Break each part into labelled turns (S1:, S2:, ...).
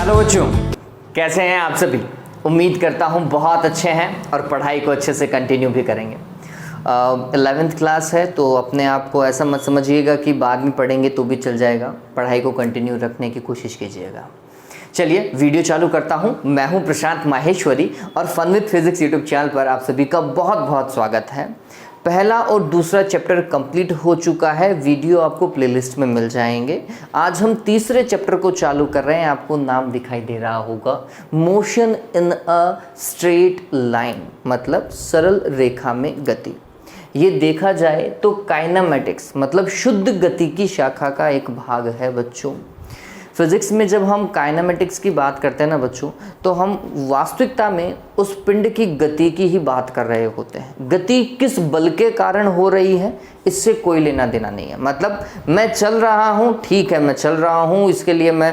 S1: Hello बच्चों, कैसे हैं आप सभी। उम्मीद करता हूं बहुत अच्छे हैं और पढ़ाई को अच्छे से कंटिन्यू भी करेंगे। 11th क्लास है तो अपने आप को ऐसा मत समझिएगा कि बाद में पढ़ेंगे तो भी चल जाएगा। पढ़ाई को कंटिन्यू रखने की कोशिश कीजिएगा। चलिए वीडियो चालू करता हूं। मैं हूं प्रशांत माहेश्वरी और fun with physics YouTube channel पर आप सभी का बहुत बहुत स्वागत है। पहला और दूसरा चैप्टर कंप्लीट हो चुका है, वीडियो आपको प्लेलिस्ट में मिल जाएंगे। आज हम तीसरे चैप्टर को चालू कर रहे हैं। आपको नाम दिखाई दे रहा होगा, motion in a straight line, मतलब सरल रेखा में गति। ये देखा जाए तो काइनेमेटिक्स मतलब शुद्ध गति की शाखा का एक भाग है बच्चों। फिजिक्स में जब हम काइनेमेटिक्स की बात करते हैं ना बच्चों, तो हम वास्तविकता में उस पिंड की गति की ही बात कर रहे होते हैं। गति किस बल के कारण हो रही है इससे कोई लेना देना नहीं है। मतलब मैं चल रहा हूँ, ठीक है, मैं चल रहा हूँ, इसके लिए मैं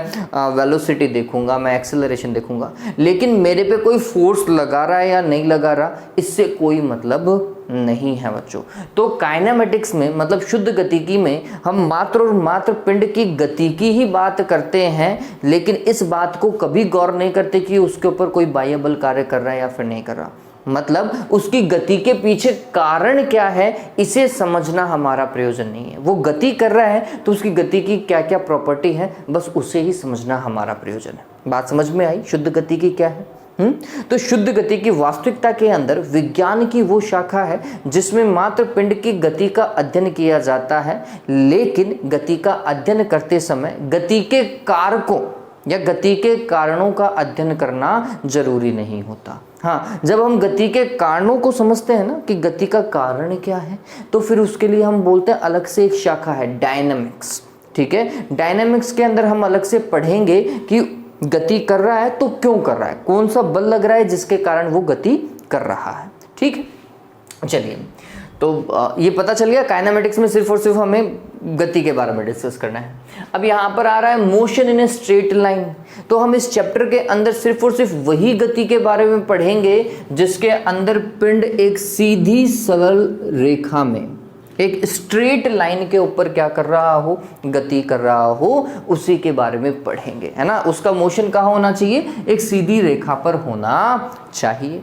S1: वेलोसिटी देखूंगा, मैं एक्सेलरेशन देखूंगा, लेकिन मेरे पे कोई फोर्स लगा रहा है या नहीं लगा रहा, इससे कोई मतलब नहीं है बच्चों। तो काइनेमेटिक्स में मतलब शुद्ध गतिकी में हम मात्र और मात्र पिंड की गति की ही बात करते हैं, लेकिन इस बात को कभी गौर नहीं करते कि उसके ऊपर कोई बाह्य बल कार्य कर रहा है या फिर नहीं कर रहा। मतलब उसकी गति के पीछे कारण क्या है इसे समझना हमारा प्रयोजन नहीं है। वो गति कर रहा है तो उसकी गति की क्या क्या प्रॉपर्टी है, बस उसे ही समझना हमारा प्रयोजन है। बात समझ में आई शुद्ध गति की क्या है? तो शुद्ध गति की वास्तविकता के अंदर विज्ञान की वो शाखा है जिसमें मात्र पिंड की गति का अध्ययन किया जाता है, लेकिन गति का अध्ययन करते समय गति के कारकों या गति के कारणों का अध्ययन करना जरूरी नहीं होता। हाँ, जब हम गति के कारणों को समझते हैं ना कि गति का कारण क्या है, तो फिर उसके लिए हम बोलते हैं अलग से एक शाखा है डायनामिक्स। ठीक है, डायनामिक्स के अंदर हम अलग से पढ़ेंगे कि गति कर रहा है तो क्यों कर रहा है, कौन सा बल लग रहा है जिसके कारण वो गति कर रहा है। ठीक है, चलिए तो ये पता चल गया काइनेमेटिक्स में सिर्फ और सिर्फ हमें गति के बारे में डिस्कस करना है। अब यहाँ पर आ रहा है motion in a straight line, तो हम इस चैप्टर के अंदर सिर्फ और सिर्फ वही गति के बारे में पढ़ेंगे जिसके अंदर पिंड एक सीधी सरल रेखा में एक स्ट्रेट लाइन के ऊपर क्या कर रहा हो, गति कर रहा हो, उसी के बारे में पढ़ेंगे, है ना। उसका मोशन कहाँ होना चाहिए, एक सीधी रेखा पर होना चाहिए।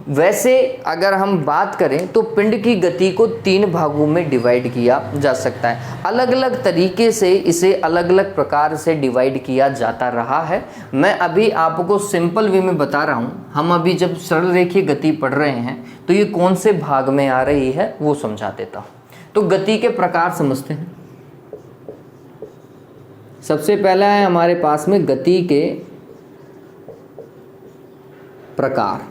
S1: वैसे अगर हम बात करें तो पिंड की गति को 3 भागों में डिवाइड किया जा सकता है। अलग अलग तरीके से इसे अलग अलग प्रकार से डिवाइड किया जाता रहा है। मैं अभी आपको सिंपल वे में बता रहा हूँ। हम अभी जब सरल रेखीय गति पढ़ रहे हैं तो ये कौन से भाग में आ रही है वो समझा देता हूँ। तो गति के प्रकार समझते हैं। सबसे पहला है हमारे पास में गति के प्रकार।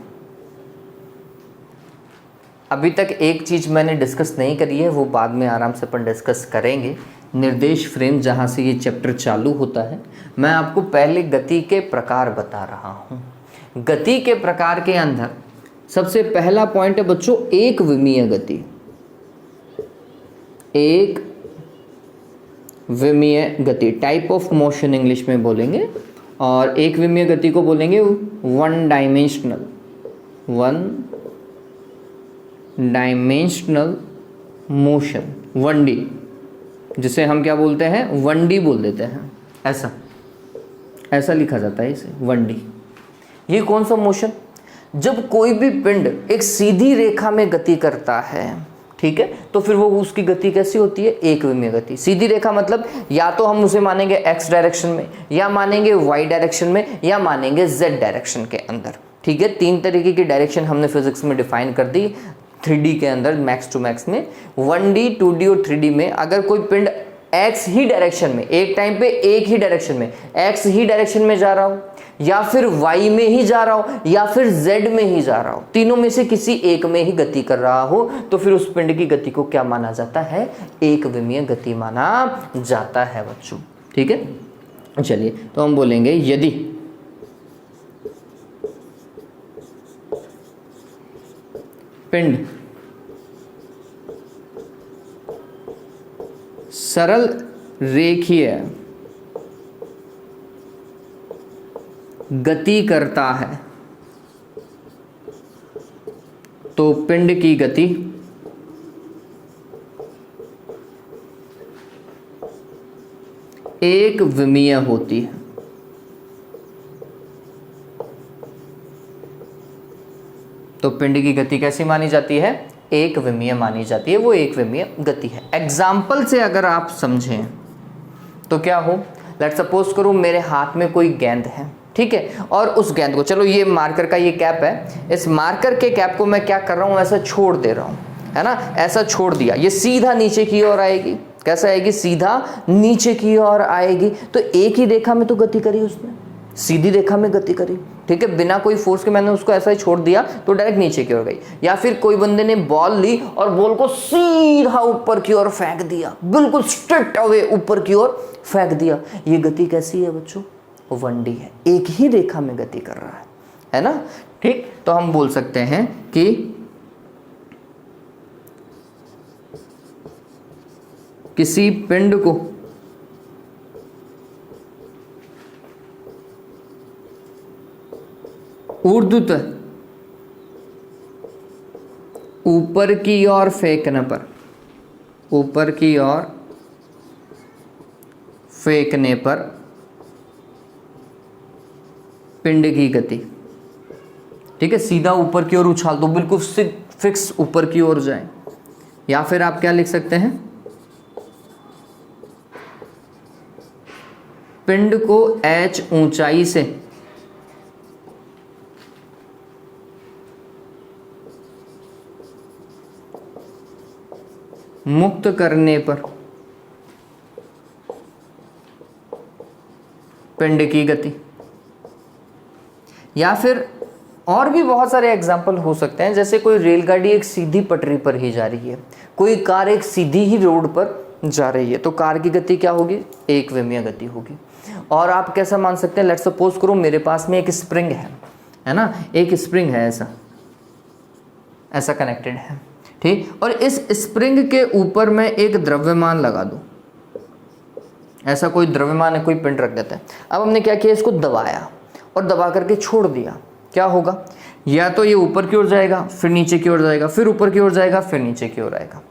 S1: अभी तक एक चीज़ मैंने डिस्कस नहीं करी है, वो बाद में आराम से अपन डिस्कस करेंगे। निर्देश फ्रेम जहाँ से ये चैप्टर चालू होता है, मैं आपको पहले गति के प्रकार बता रहा हूँ। गति के प्रकार के अंदर सबसे पहला पॉइंट है बच्चों एक विमीय गति। एक विमीय गति, टाइप ऑफ मोशन इंग्लिश में बोलेंगे, और एक विमीय गति को बोलेंगे वन डायमेंशनल मोशन, 1D, जिसे हम क्या बोलते हैं 1D बोल देते हैं। ऐसा लिखा जाता है इसे 1D। ये कौन सा मोशन, जब कोई भी पिंड एक सीधी रेखा में गति करता है, ठीक है, तो फिर वो उसकी गति कैसी होती है, एक विमीय गति। सीधी रेखा मतलब या तो हम उसे मानेंगे x डायरेक्शन में, या मानेंगे y डायरेक्शन में, या मानेंगे z डायरेक्शन के अंदर। ठीक है, 3 तरीके की डायरेक्शन हमने फिजिक्स में डिफाइन कर दी 3D के अंदर, मैक्स टू मैक्स में। 1D 2D और 3D में अगर कोई पिंड x ही डायरेक्शन में, एक टाइम पे एक ही डायरेक्शन में, x ही डायरेक्शन में जा रहा हो, या फिर y में ही जा रहा हो, या फिर z में ही जा रहा हो, तीनों में से किसी एक में ही गति कर रहा हो, तो फिर उस पिंड की गति को क्या माना जाता है, एक विमीय गति माना जाता है बच्चों। ठीक है, चलिए तो हम बोलेंगे यदि पिंड सरल रेखीय गति करता है तो पिंड की गति एक विमीय होती है। तो पिंड की गति कैसी मानी जाती है? एक विमीय मानी जाती है, वो एक विमीय गति है। एग्जाम्पल से अगर आप समझें तो क्या हो, लेट्स सपोज करो मेरे हाथ में कोई गेंद है, ठीक है, और उस गेंद को, चलो ये मार्कर का ये कैप है, इस मार्कर के कैप को मैं क्या कर रहा हूँ, ऐसा छोड़ दे रहा हूँ, है ना, ऐसा छोड़ दिया, ये सीधा नीचे की ओर आएगी। कैसा आएगी? सीधा नीचे की ओर आएगी। तो एक ही रेखा में तो गति करी उसने, सीधी रेखा में गति करी, ठीक है, बिना कोई फोर्स के मैंने उसको ऐसा ही छोड़ दिया तो डायरेक्ट नीचे की ओर गई। या फिर कोई बंदे ने बॉल ली और बॉल को सीधा ऊपर की ओर फेंक दिया, बिल्कुल स्ट्रेट अवे ऊपर की ओर फेंक दिया। ये गति कैसी है बच्चों? 1D है, एक ही रेखा में गति कर रहा है ना, ठीक। तो हम बोल सकते हैं कि किसी पिंड को ऊर्ध्वतः ऊपर की ओर फेंकने पर, ऊपर की ओर फेंकने पर पिंड की गति, ठीक है, सीधा ऊपर की ओर उछाल दो, बिल्कुल फिक्स ऊपर की ओर जाए। या फिर आप क्या लिख सकते हैं, पिंड को h ऊंचाई से मुक्त करने पर पिंड की गति। या फिर और भी बहुत सारे एग्जाम्पल हो सकते हैं, जैसे कोई रेलगाड़ी एक सीधी पटरी पर ही जा रही है, कोई कार एक सीधी ही रोड पर जा रही है, तो कार की गति क्या होगी? एक विमीय गति होगी। और आप कैसा मान सकते हैं, लेट्स सपोज करो मेरे पास में एक स्प्रिंग है ना, एक स्प्रिंग है, ऐसा कनेक्टेड है, ठीक, और इस स्प्रिंग के ऊपर मैं एक द्रव्यमान लगा दूं, ऐसा कोई द्रव्यमान है, कोई पिंड रख देता है। अब हमने क्या किया, इसको दबाया और दबा करके छोड़ दिया, क्या होगा? या तो ये ऊपर की ओर जाएगा, फिर नीचे की ओर जाएगा, फिर ऊपर की ओर जाएगा, फिर नीचे की ओर आएगा,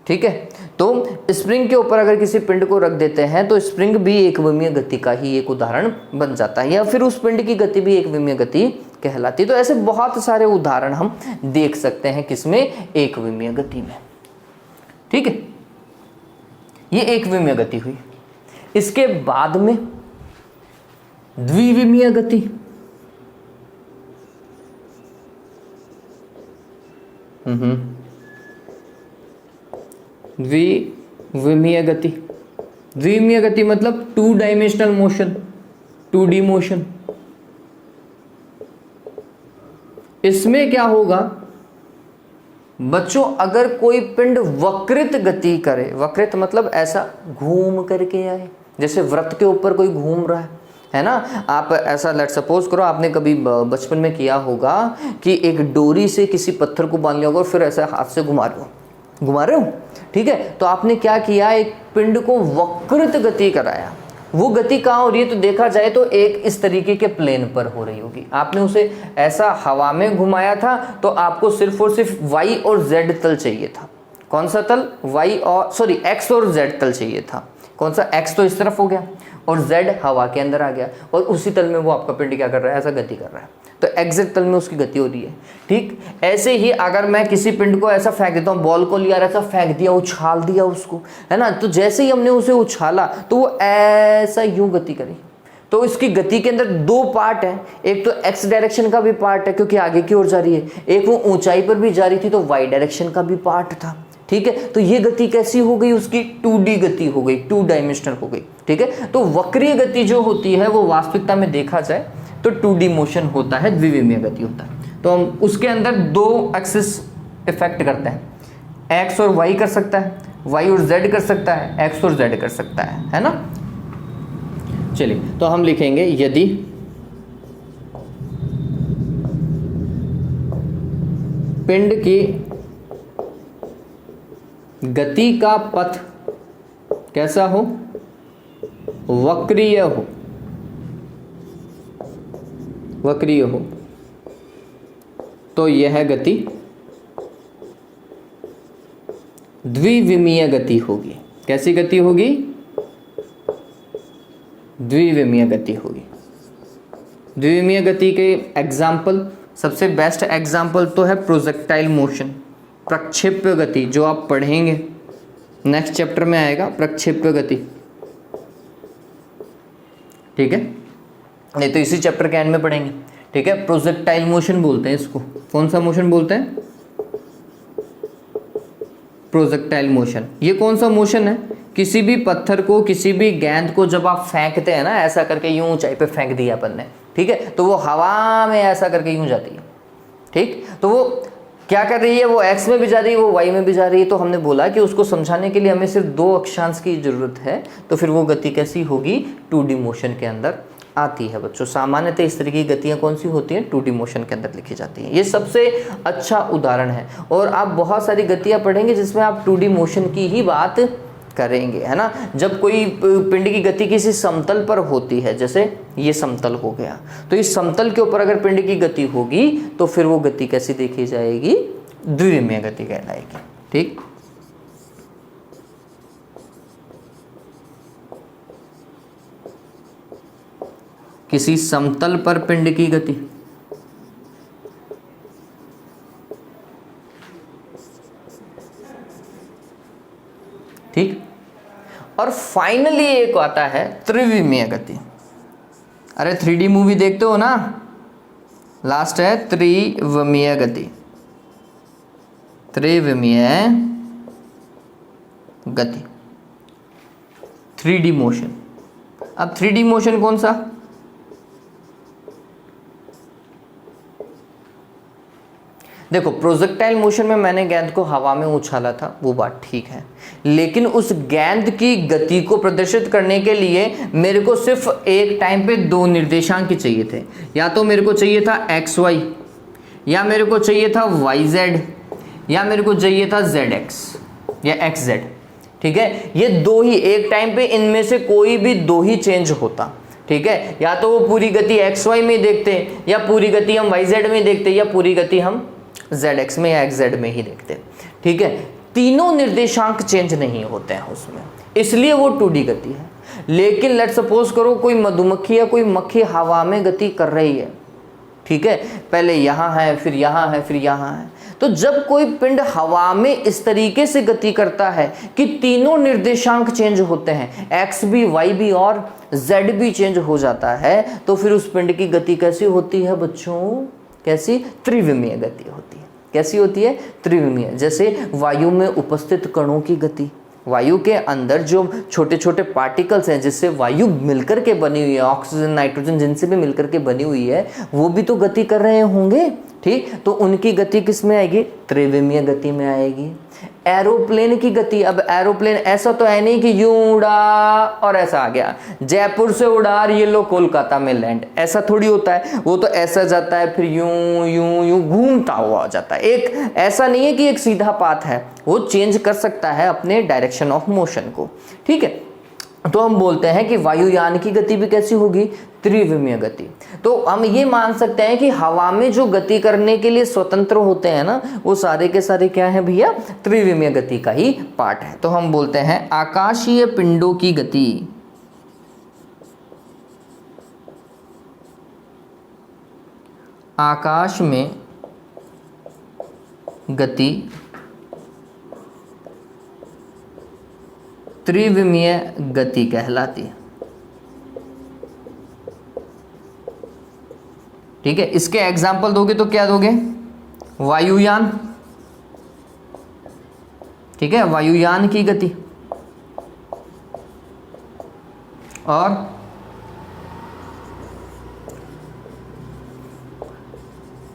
S1: ठीक है। तो स्प्रिंग के ऊपर अगर किसी पिंड को रख देते हैं तो स्प्रिंग भी एक विमीय गति का ही एक उदाहरण बन जाता है, या फिर उस पिंड की गति भी एक विमीय गति कहलाती है। तो ऐसे बहुत सारे उदाहरण हम देख सकते हैं किसमें? एक विमीय गति में, ठीक है। ये एक विमीय गति हुई। इसके बाद में द्विविमीय गति, द्विविमीय गति। द्विविमीय गति मतलब 2 डायमेंशनल मोशन, 2D मोशन। इसमें क्या होगा बच्चों, अगर कोई पिंड वक्रित गति करे, वक्रित मतलब ऐसा घूम करके आए, जैसे वृत्त के ऊपर कोई घूम रहा है ना, आप ऐसा लेट सपोज करो, आपने कभी बचपन में किया होगा कि एक डोरी से किसी पत्थर को बांध लिया होगा और फिर ऐसा हाथ से घुमा रहे हो, ठीक है। तो आपने क्या किया, एक पिंड को वक्रित गति कराया। वो गति कहाँ हो रही है? तो देखा जाए तो एक इस तरीके के प्लेन पर हो रही होगी। आपने उसे ऐसा हवा में घुमाया था तो आपको सिर्फ और सिर्फ y और z तल चाहिए था। कौन सा तल? x और z तल चाहिए था। कौन सा? x तो इस तरफ हो गया और z हवा के अंदर आ गया, और उसी तल में वो आपका पिंड क्या कर रहा है? ऐसा गति कर रहा है, तो एग्जैक्ट तल में उसकी गति हो रही है, ठीक। ऐसे ही अगर मैं किसी पिंड को ऐसा फेंक देता हूँ, बॉल को लिया, ऐसा फेंक दिया, उछाल दिया उसको, है ना, तो जैसे ही हमने उसे उछाला तो वो ऐसा यूं गति करी। तो इसकी गति के अंदर 2 पार्ट है, एक तो x डायरेक्शन का भी पार्ट है क्योंकि आगे की ओर जा रही है, एक वो ऊंचाई पर भी जा रही थी तो y डायरेक्शन का भी पार्ट था, ठीक है। तो ये गति कैसी हो गई? उसकी 2D गति हो गई, 2 डायमेंशनल हो गई, ठीक है। तो वक्रीय गति जो होती है वो वास्तविकता में देखा जाए तो 2D मोशन होता है, द्विविमीय गति होता है। तो हम उसके अंदर 2 एक्सिस इफेक्ट करते हैं, x और y कर सकता है, y और z कर सकता है, x और z कर सकता है ना। चलिए तो हम लिखेंगे, यदि पिंड की गति का पथ कैसा हो? वक्रीय हो, वक्रीय हो, तो यह गति द्विविमीय गति होगी। कैसी गति होगी? द्विविमीय गति होगी। द्विविमीय गति के एग्जाम्पल सबसे बेस्ट एग्जाम्पल तो है प्रोजेक्टाइल मोशन, प्रक्षेप्य गति, जो आप पढ़ेंगे नेक्स्ट चैप्टर में आएगा, प्रक्षेप्य गति। ठीक है, नहीं तो इसी चैप्टर के एंड में पढ़ेंगे। ठीक है, प्रोजेक्टाइल मोशन बोलते हैं इसको। कौन सा मोशन बोलते हैं? Projectile motion. ये कौन सा मोशन है? किसी भी पत्थर को, किसी भी गेंद को जब आप फेंकते हैं ना, ऐसा करके यूं ऊंचाई पे फेंक दिया अपन ने, ठीक है, तो वो हवा में ऐसा करके यूं जाती है। ठीक, तो वो क्या कर रही है? वो एक्स में भी जा रही है, वो वाई में भी जा रही है। तो हमने बोला कि उसको समझाने के लिए हमें सिर्फ दो अक्षांश की जरूरत है, तो फिर वो गति कैसी होगी? 2D मोशन के अंदर आती है बच्चों। सामान्यतः इस तरह की गतियां कौन सी होती हैं? 2D मोशन के अंदर लिखी जाती हैं। ये सबसे अच्छा उदाहरण है। और आप बहुत सारी गतियां पढ़ेंगे जिसमें आप 2D मोशन की ही बात करेंगे, है ना। जब कोई पिंड की गति किसी समतल पर होती है, जैसे ये समतल हो गया, तो इस समतल के ऊपर अगर पिंड की गति होगी तो फिर वो गति कैसी देखी जाएगी? द्विविमीय गति कहलाएगी। ठीक, किसी समतल पर पिंड की गति, ठीक। और फाइनली एक आता है त्रिविमीय गति। अरे 3D मूवी देखते हो ना, लास्ट है त्रिविमीय गति। त्रिविमीय गति, 3D मोशन। अब 3D मोशन कौन सा? देखो, प्रोजेक्टाइल मोशन में मैंने गेंद को हवा में उछाला था, वो बात ठीक है, लेकिन उस गेंद की गति को प्रदर्शित करने के लिए मेरे को सिर्फ एक टाइम पे दो निर्देशांक चाहिए थे। या तो मेरे को चाहिए था XY, या मेरे को चाहिए था YZ, या मेरे को चाहिए था ZX या XZ। ठीक है, ये दो ही एक टाइम पे, इनमें से कोई भी दो ही चेंज होता। ठीक है, या तो वो पूरी गति XY में देखते, या पूरी गति हम YZ में देखते, या पूरी गति हम ZX में या XZ में ही देखते। ठीक है, तीनों निर्देशांक चेंज नहीं होते हैं उसमें, इसलिए वो 2D गति है। लेकिन लेट सपोज करो कोई मधुमक्खी या कोई मक्खी हवा में गति कर रही है। ठीक है, पहले यहाँ है, फिर यहाँ है, फिर यहाँ है। तो जब कोई पिंड हवा में इस तरीके से गति करता है कि तीनों निर्देशांक चेंज होते हैं, X भी, Y भी और Z भी चेंज हो जाता है, तो फिर उस पिंड की गति कैसी होती है बच्चों? कैसी? त्रिविमीय गति होती है। कैसी होती है? त्रिविमीय। जैसे वायु में उपस्थित कणों की गति, वायु के अंदर जो छोटे छोटे पार्टिकल्स हैं जिससे वायु मिलकर के बनी हुई है, ऑक्सीजन नाइट्रोजन जिनसे भी मिलकर के बनी हुई है, वो भी तो गति कर रहे होंगे। ठीक, तो उनकी गति किस में आएगी? त्रिविमीय गति में आएगी। एरोप्लेन की गति, अब एरोप्लेन ऐसा तो है नहीं कि यूं उड़ा और ऐसा आ गया, जयपुर से उड़ा और ये लो कोलकाता में लैंड, ऐसा थोड़ी होता है। वो तो ऐसा जाता है, फिर यूं यूं यूं घूमता हुआ जाता है। एक ऐसा नहीं है कि एक सीधा पाथ है, वो चेंज कर सकता है अपने डायरेक्शन ऑफ मोशन को। ठीक है, तो हम बोलते हैं कि वायुयान की गति भी कैसी होगी? त्रिविमीय गति। तो हम ये मान सकते हैं कि हवा में जो गति करने के लिए स्वतंत्र होते हैं ना, वो सारे के सारे क्या है भैया? त्रिविमीय गति का ही पार्ट है। तो हम बोलते हैं आकाशीय पिंडों की गति, आकाश में गति त्रिविमीय गति कहलाती है। ठीक है, इसके एग्जाम्पल दोगे तो क्या दोगे? वायुयान। ठीक है, वायुयान की गति, और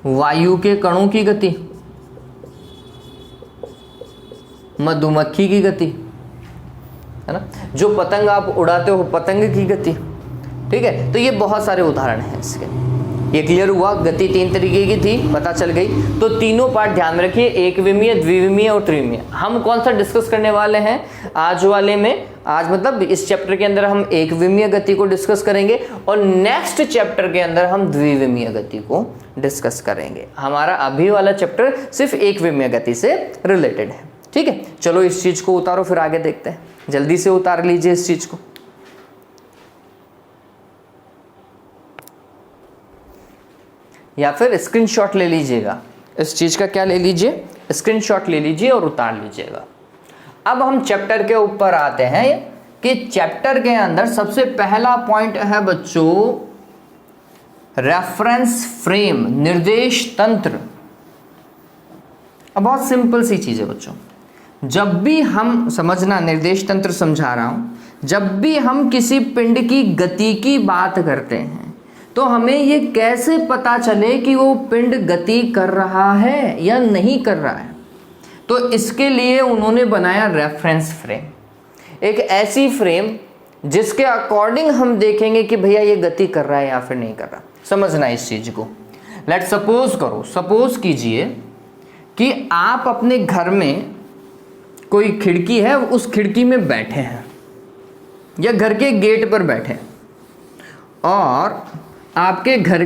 S1: वायु के कणों की गति, मधुमक्खी की गति, है ना, जो पतंग आप उड़ाते हो पतंग की गति। ठीक है, तो ये बहुत सारे उदाहरण हैं इसके। ये क्लियर हुआ? गति तीन तरीके की थी, पता चल गई। तो तीनों पार्ट ध्यान में रखिए, एक विमीय, द्विविमीय और त्रिविमीय। हम कौन सा डिस्कस करने वाले हैं आज वाले में? आज मतलब इस चैप्टर के अंदर हम एक विमीय गति को डिस्कस करेंगे और नेक्स्ट चैप्टर के अंदर हम द्विविमीय गति को डिस्कस करेंगे। हमारा अभी वाला चैप्टर सिर्फ एक विमीय गति से रिलेटेड है। ठीक है, चलो इस चीज को उतारो, फिर आगे देखते हैं। जल्दी से उतार लीजिए इस चीज को। या फिर स्क्रीनशॉट ले लीजिएगा। इस चीज़ का क्या ले लीजिए, स्क्रीनशॉट ले लीजिए और उतार लीजिएगा। अब हम चैप्टर के ऊपर आते हैं कि चैप्टर के अंदर सबसे पहला पॉइंट है बच्चों रेफरेंस फ्रेम, निर्देश तंत्र। अब बहुत सिंपल सी चीज़ है बच्चों, जब भी हम समझना, निर्देश तंत्र समझा रहा हूँ, जब भी हम किसी पिंड की गति की बात करते हैं तो हमें ये कैसे पता चले कि वो पिंड गति कर रहा है या नहीं कर रहा है। तो इसके लिए उन्होंने बनाया रेफरेंस फ्रेम, एक ऐसी फ्रेम जिसके अकॉर्डिंग हम देखेंगे कि भैया ये गति कर रहा है या फिर नहीं कर रहा। समझना इस चीज़ को। लेट सपोज करो, सपोज कीजिए कि आप अपने घर में कोई खिड़की है, उस खिड़की में बैठे हैं या घर के गेट पर बैठे हैं और आपके घर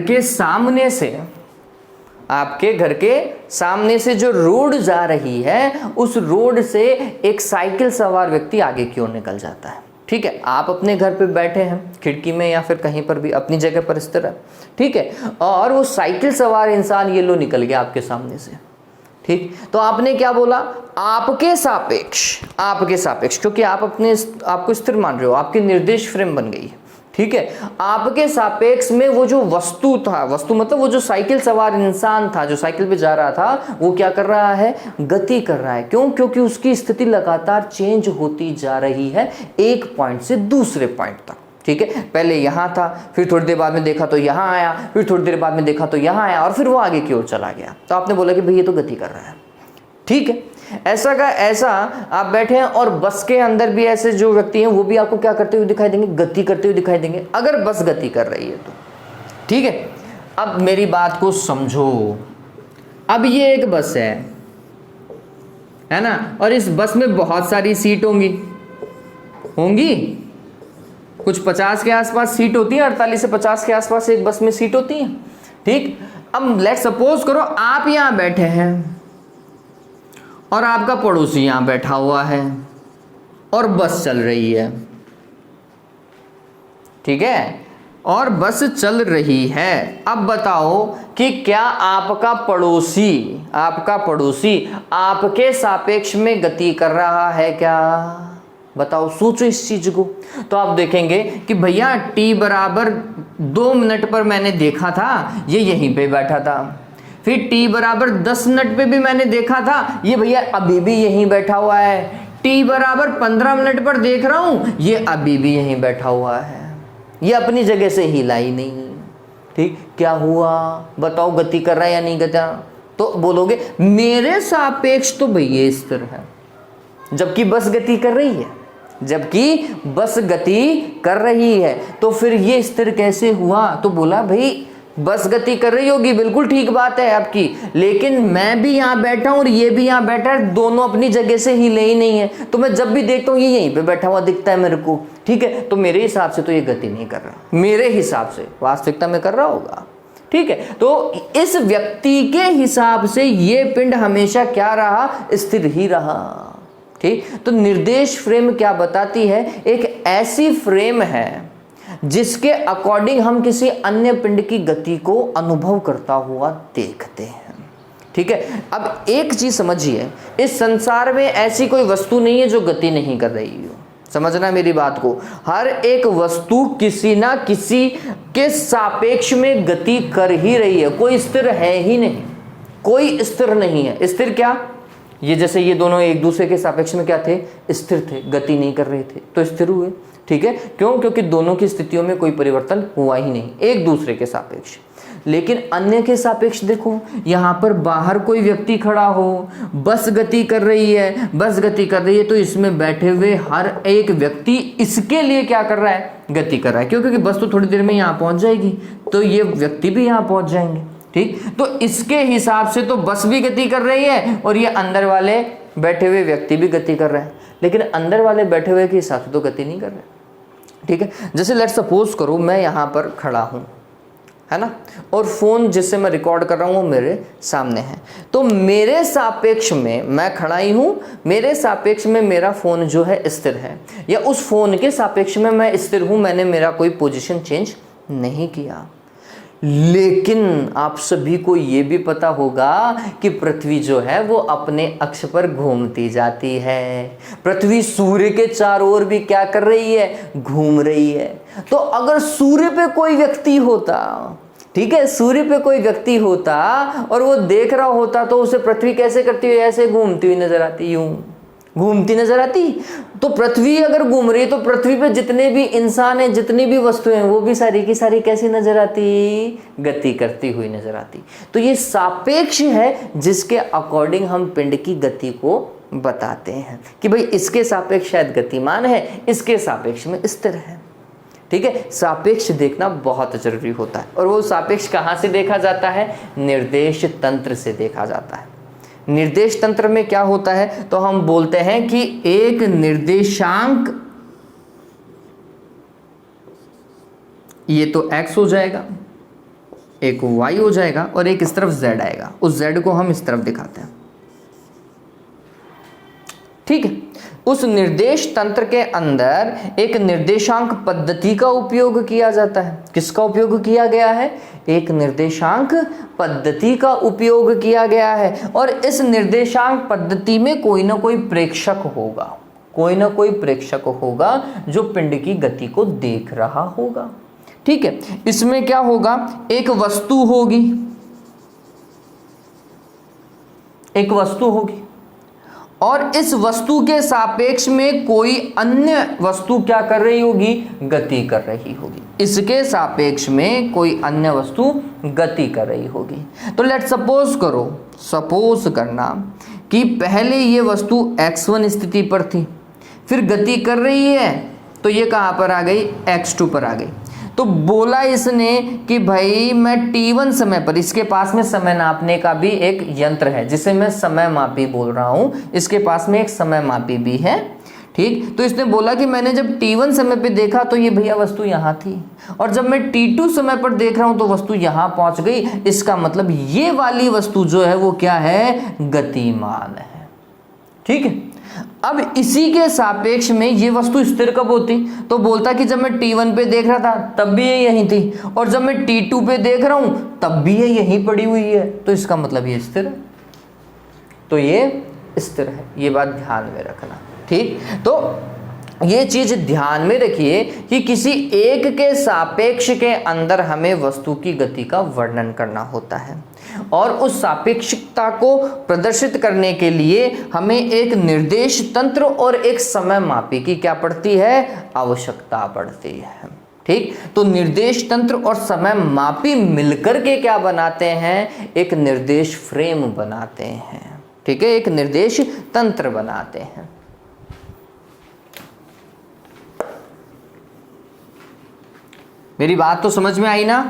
S1: के सामने से जो रोड जा रही है उस रोड से एक साइकिल सवार व्यक्ति आगे की ओर निकल जाता है। ठीक है, आप अपने घर पे बैठे हैं खिड़की में या फिर कहीं पर भी अपनी जगह पर स्थिर है। ठीक है, और वो साइकिल सवार इंसान ये लो निकल गया आपके सामने से। ठीक, तो आपने क्या बोला, आपके सापेक्ष, क्योंकि आप आपको स्थिर मान रहे हो, आपकी निर्देश फ्रेम बन गई है। ठीक है, आपके सापेक्ष में वो जो वस्तु था, वस्तु मतलब वो जो साइकिल सवार इंसान था जो साइकिल पे जा रहा था, वो क्या कर रहा है, गति कर रहा है। क्यों? क्योंकि उसकी स्थिति लगातार चेंज होती जा रही है एक पॉइंट से दूसरे पॉइंट तक। ठीक है, पहले यहाँ था, फिर थोड़ी देर बाद में देखा तो यहाँ आया, फिर थोड़ी देर बाद में देखा तो यहाँ आया और फिर वो आगे की ओर चला गया। तो आपने बोला कि भाई ये तो गति कर रहा है। ठीक है, ऐसा का ऐसा आप बैठे हैं और बस के अंदर भी ऐसे जो व्यक्ति हैं वो भी आपको क्या करते हुए दिखाई देंगे, गति करते हुए दिखाई देंगे, अगर बस गति कर रही है तो। ठीक है, अब मेरी बात को समझो। अब ये एक बस है ना, और इस बस में बहुत सारी सीट होंगी, कुछ 50 के आसपास सीट होती है, 48 से 50 के आसपास एक बस में सीट होती है। ठीक, अब लेट सपोज करो आप यहां बैठे हैं और आपका पड़ोसी यहां बैठा हुआ है और बस चल रही है। ठीक है, और बस चल रही है। अब बताओ कि क्या आपका पड़ोसी आपके सापेक्ष में गति कर रहा है क्या? बताओ, सोचो इस चीज को। तो आप देखेंगे कि भैया t बराबर 2 मिनट पर मैंने देखा था, ये यहीं पे बैठा था। फिर t बराबर 10 मिनट पे भी मैंने देखा था, ये भैया अभी भी यहीं बैठा हुआ है। t बराबर 15 मिनट पर देख रहा हूं, ये अभी भी यहीं बैठा हुआ है, ये अपनी जगह से हिला ही नहीं। ठीक, क्या हुआ बताओ, गति कर रहा है या नहीं गति? तो बोलोगे मेरे सापेक्ष तो भैया स्थिर है, जबकि बस गति कर रही है, तो फिर ये स्थिर कैसे हुआ? तो बोला भाई बस गति कर रही होगी, बिल्कुल ठीक बात है आपकी, लेकिन मैं भी यहाँ बैठा हूँ और ये भी यहाँ बैठा है, दोनों अपनी जगह से हिले ही नहीं है। तो मैं जब भी देखता हूँ ये यहीं पे बैठा हुआ दिखता है मेरे को। ठीक है, तो मेरे हिसाब से तो ये गति नहीं कर रहा, मेरे हिसाब से वास्तविकता में कर रहा होगा। ठीक है, तो इस व्यक्ति के हिसाब से ये पिंड हमेशा क्या रहा, स्थिर ही रहा। ठीक, तो निर्देश फ्रेम क्या बताती है, एक ऐसी फ्रेम है जिसके अकॉर्डिंग हम किसी अन्य पिंड की गति को अनुभव करता हुआ देखते हैं। ठीक है, अब एक चीज समझिए, इस संसार में ऐसी कोई वस्तु नहीं है जो गति नहीं कर रही हो। समझना मेरी बात को, हर एक वस्तु किसी ना किसी के सापेक्ष में गति कर ही रही है, कोई स्थिर है ही नहीं, कोई स्थिर नहीं है। स्थिर क्या, ये जैसे ये दोनों एक दूसरे के सापेक्ष में क्या थे, स्थिर थे, गति नहीं कर रहे थे तो स्थिर हुए। ठीक है, क्यों? क्योंकि दोनों की स्थितियों में कोई परिवर्तन हुआ ही नहीं एक दूसरे के सापेक्ष। लेकिन अन्य के सापेक्ष देखो, यहाँ पर बाहर कोई व्यक्ति खड़ा हो, बस गति कर रही है, तो इसमें बैठे हुए हर एक व्यक्ति इसके लिए क्या कर रहा है, गति कर रहा है। क्यों? क्योंकि बस तो थोड़ी देर में यहाँ पहुँच जाएगी, तो ये व्यक्ति भी यहाँ पहुँच जाएंगे। ठीक, तो इसके हिसाब से तो बस भी गति कर रही है और ये अंदर वाले बैठे हुए व्यक्ति भी गति कर रहे हैं, लेकिन अंदर वाले बैठे हुए के हिसाब से तो गति नहीं कर रहे। ठीक है, जैसे लेट सपोज करो मैं यहाँ पर खड़ा हूँ, है ना, और फ़ोन जिससे मैं रिकॉर्ड कर रहा हूँ वो मेरे सामने है, तो मेरे सापेक्ष में मैं खड़ा ही हूँ, मेरे सापेक्ष में मेरा फ़ोन जो है स्थिर है, या उस फ़ोन के सापेक्ष में मैं स्थिर हूँ, मैंने मेरा कोई पोजीशन चेंज नहीं किया। लेकिन आप सभी को ये भी पता होगा कि पृथ्वी जो है वो अपने अक्ष पर घूमती जाती है। पृथ्वी सूर्य के चारों ओर भी क्या कर रही है, घूम रही है। तो अगर सूर्य पे कोई व्यक्ति होता, ठीक है, सूर्य पे कोई व्यक्ति होता और वो देख रहा होता, तो उसे पृथ्वी कैसे करती हुई, ऐसे घूमती हुई नजर आती, यूं घूमती नजर आती। तो पृथ्वी अगर घूम रही है तो पृथ्वी पे जितने भी इंसान हैं, जितनी भी वस्तुएं हैं, वो भी सारी की सारी कैसी नजर आती, गति करती हुई नजर आती। तो ये सापेक्ष है जिसके अकॉर्डिंग हम पिंड की गति को बताते हैं कि भाई इसके सापेक्ष शायद गतिमान है, इसके सापेक्ष में स्थिर है। ठीक है, सापेक्ष देखना बहुत जरूरी होता है। और वो सापेक्ष कहाँ से देखा जाता है, निर्देश तंत्र से देखा जाता है। निर्देश तंत्र में क्या होता है, तो हम बोलते हैं कि एक निर्देशांक, ये तो x हो जाएगा, एक y हो जाएगा और एक इस तरफ z आएगा। उस z को हम इस तरफ दिखाते हैं। ठीक है, उस निर्देश तंत्र के अंदर एक निर्देशांक पद्धति का उपयोग किया जाता है। किसका उपयोग किया गया है, एक निर्देशांक पद्धति का उपयोग किया गया है। और इस निर्देशांक पद्धति में कोई ना कोई प्रेक्षक होगा, कोई ना कोई प्रेक्षक होगा जो पिंड की गति को देख रहा होगा। ठीक है, इसमें क्या होगा, एक वस्तु होगी, एक वस्तु होगी और इस वस्तु के सापेक्ष में कोई अन्य वस्तु क्या कर रही होगी, गति कर रही होगी। इसके सापेक्ष में कोई अन्य वस्तु गति कर रही होगी। तो लेट सपोज करो, सपोज करना कि पहले ये वस्तु x1 स्थिति पर थी, फिर गति कर रही है तो ये कहाँ पर आ गई, x2 पर आ गई। तो बोला इसने कि भाई मैं t1 समय पर, इसके पास में समय नापने का भी एक यंत्र है जिसे मैं समय मापी बोल रहा हूं, इसके पास में एक समय मापी भी है। ठीक, तो इसने बोला कि मैंने जब t1 समय पे देखा तो ये भैया वस्तु यहां थी, और जब मैं t2 समय पर देख रहा हूं तो वस्तु यहां पहुंच गई। इसका मतलब ये वाली वस्तु जो है वो क्या है, गतिमान है। ठीक है, अब इसी के सापेक्ष में ये वस्तु स्थिर कब होती, तो बोलता कि जब मैं t1 पे देख रहा था तब भी ये यहीं थी, और जब मैं t2 पे देख रहा हूं तब भी ये यहीं पड़ी हुई है। तो इसका मतलब ये स्थिर है, तो ये स्थिर है। ये बात ध्यान में रखना। ठीक, तो ये चीज ध्यान में रखिए कि किसी एक के सापेक्ष के अंदर हमें वस्तु की गति का वर्णन करना होता है, और उस सापेक्षिकता को प्रदर्शित करने के लिए हमें एक निर्देश तंत्र और एक समय मापी की क्या पड़ती है, आवश्यकता पड़ती है। ठीक, तो निर्देश तंत्र और समय मापी मिलकर के क्या बनाते हैं, एक निर्देश फ्रेम बनाते हैं। ठीक है, एक निर्देश तंत्र बनाते हैं। मेरी बात तो समझ में आई ना,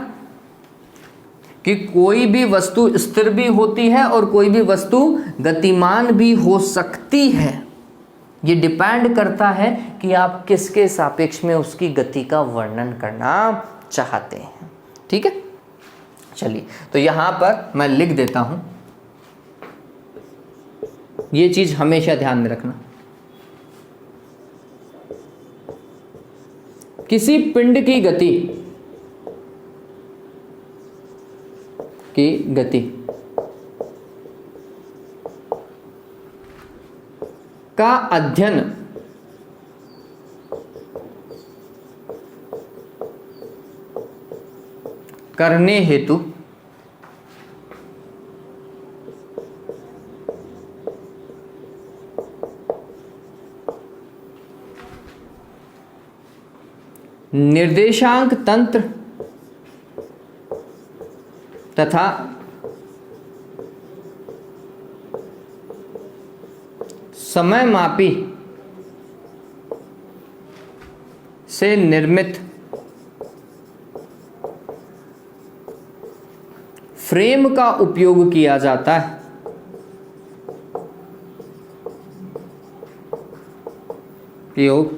S1: कि कोई भी वस्तु स्थिर भी होती है और कोई भी वस्तु गतिमान भी हो सकती है। ये डिपेंड करता है कि आप किसके सापेक्ष में उसकी गति का वर्णन करना चाहते हैं। ठीक है, चलिए, तो यहां पर मैं लिख देता हूं, ये चीज हमेशा ध्यान में रखना। किसी पिंड की गति का अध्ययन करने हेतु निर्देशांक तंत्र तथा समय मापी से निर्मित फ्रेम का उपयोग किया जाता है। उपयोग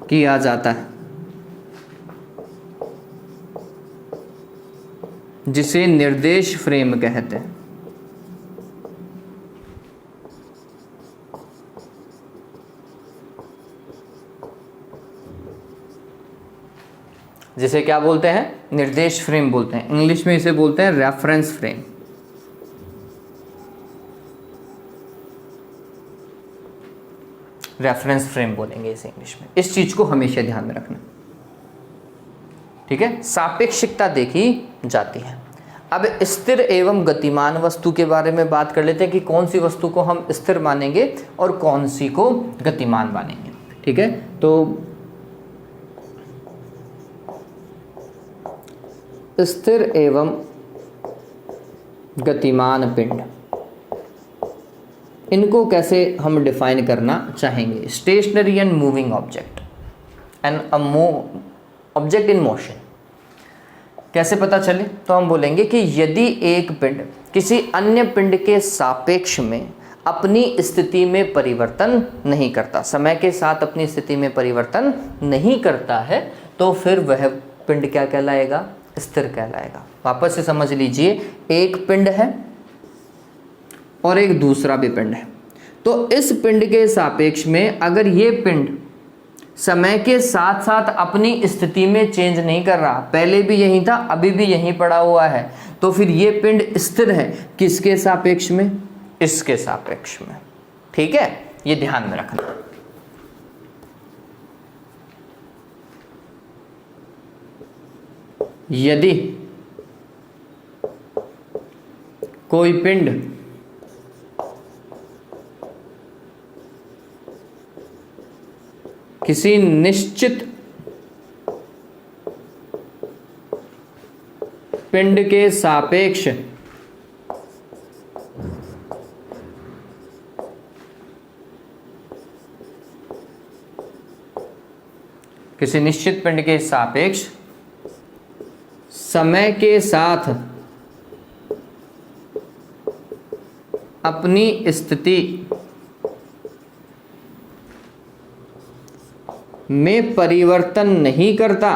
S1: किया जाता है, जिसे निर्देश फ्रेम कहते हैं। जिसे क्या बोलते हैं, निर्देश फ्रेम बोलते हैं। इंग्लिश में इसे बोलते हैं रेफरेंस फ्रेम। रेफरेंस फ्रेम बोलेंगे इसे इंग्लिश में। इस चीज को हमेशा ध्यान में रखना, ठीक है। सापेक्षिकता देखी जाती है। अब स्थिर एवं गतिमान वस्तु के बारे में बात कर लेते हैं कि कौन सी वस्तु को हम स्थिर मानेंगे और कौन सी को गतिमान मानेंगे, ठीक है। तो स्थिर एवं गतिमान पिंड, इनको कैसे हम डिफाइन करना चाहेंगे। Stationary and moving object and object in motion, कैसे पता चले, तो हम बोलेंगे कि यदि एक पिंड किसी अन्य पिंड के सापेक्ष में अपनी स्थिति में परिवर्तन नहीं करता, समय के साथ अपनी स्थिति में परिवर्तन नहीं करता है, तो फिर वह पिंड क्या कहलाएगा, स्थिर कहलाएगा। वापस से समझ लीजिए, एक पिंड है और एक दूसरा भी पिंड है। तो इस पिंड के सापेक्ष में अगर ये पिंड समय के साथ साथ अपनी स्थिति में चेंज नहीं कर रहा, पहले भी यही था अभी भी यहीं पड़ा हुआ है, तो फिर ये पिंड स्थिर है। किसके सापेक्ष में, इसके सापेक्ष में, ठीक है। ये ध्यान में रखना। यदि कोई पिंड किसी निश्चित पिंड के सापेक्ष किसी निश्चित पिंड के सापेक्ष समय के साथ अपनी स्थिति में परिवर्तन नहीं करता,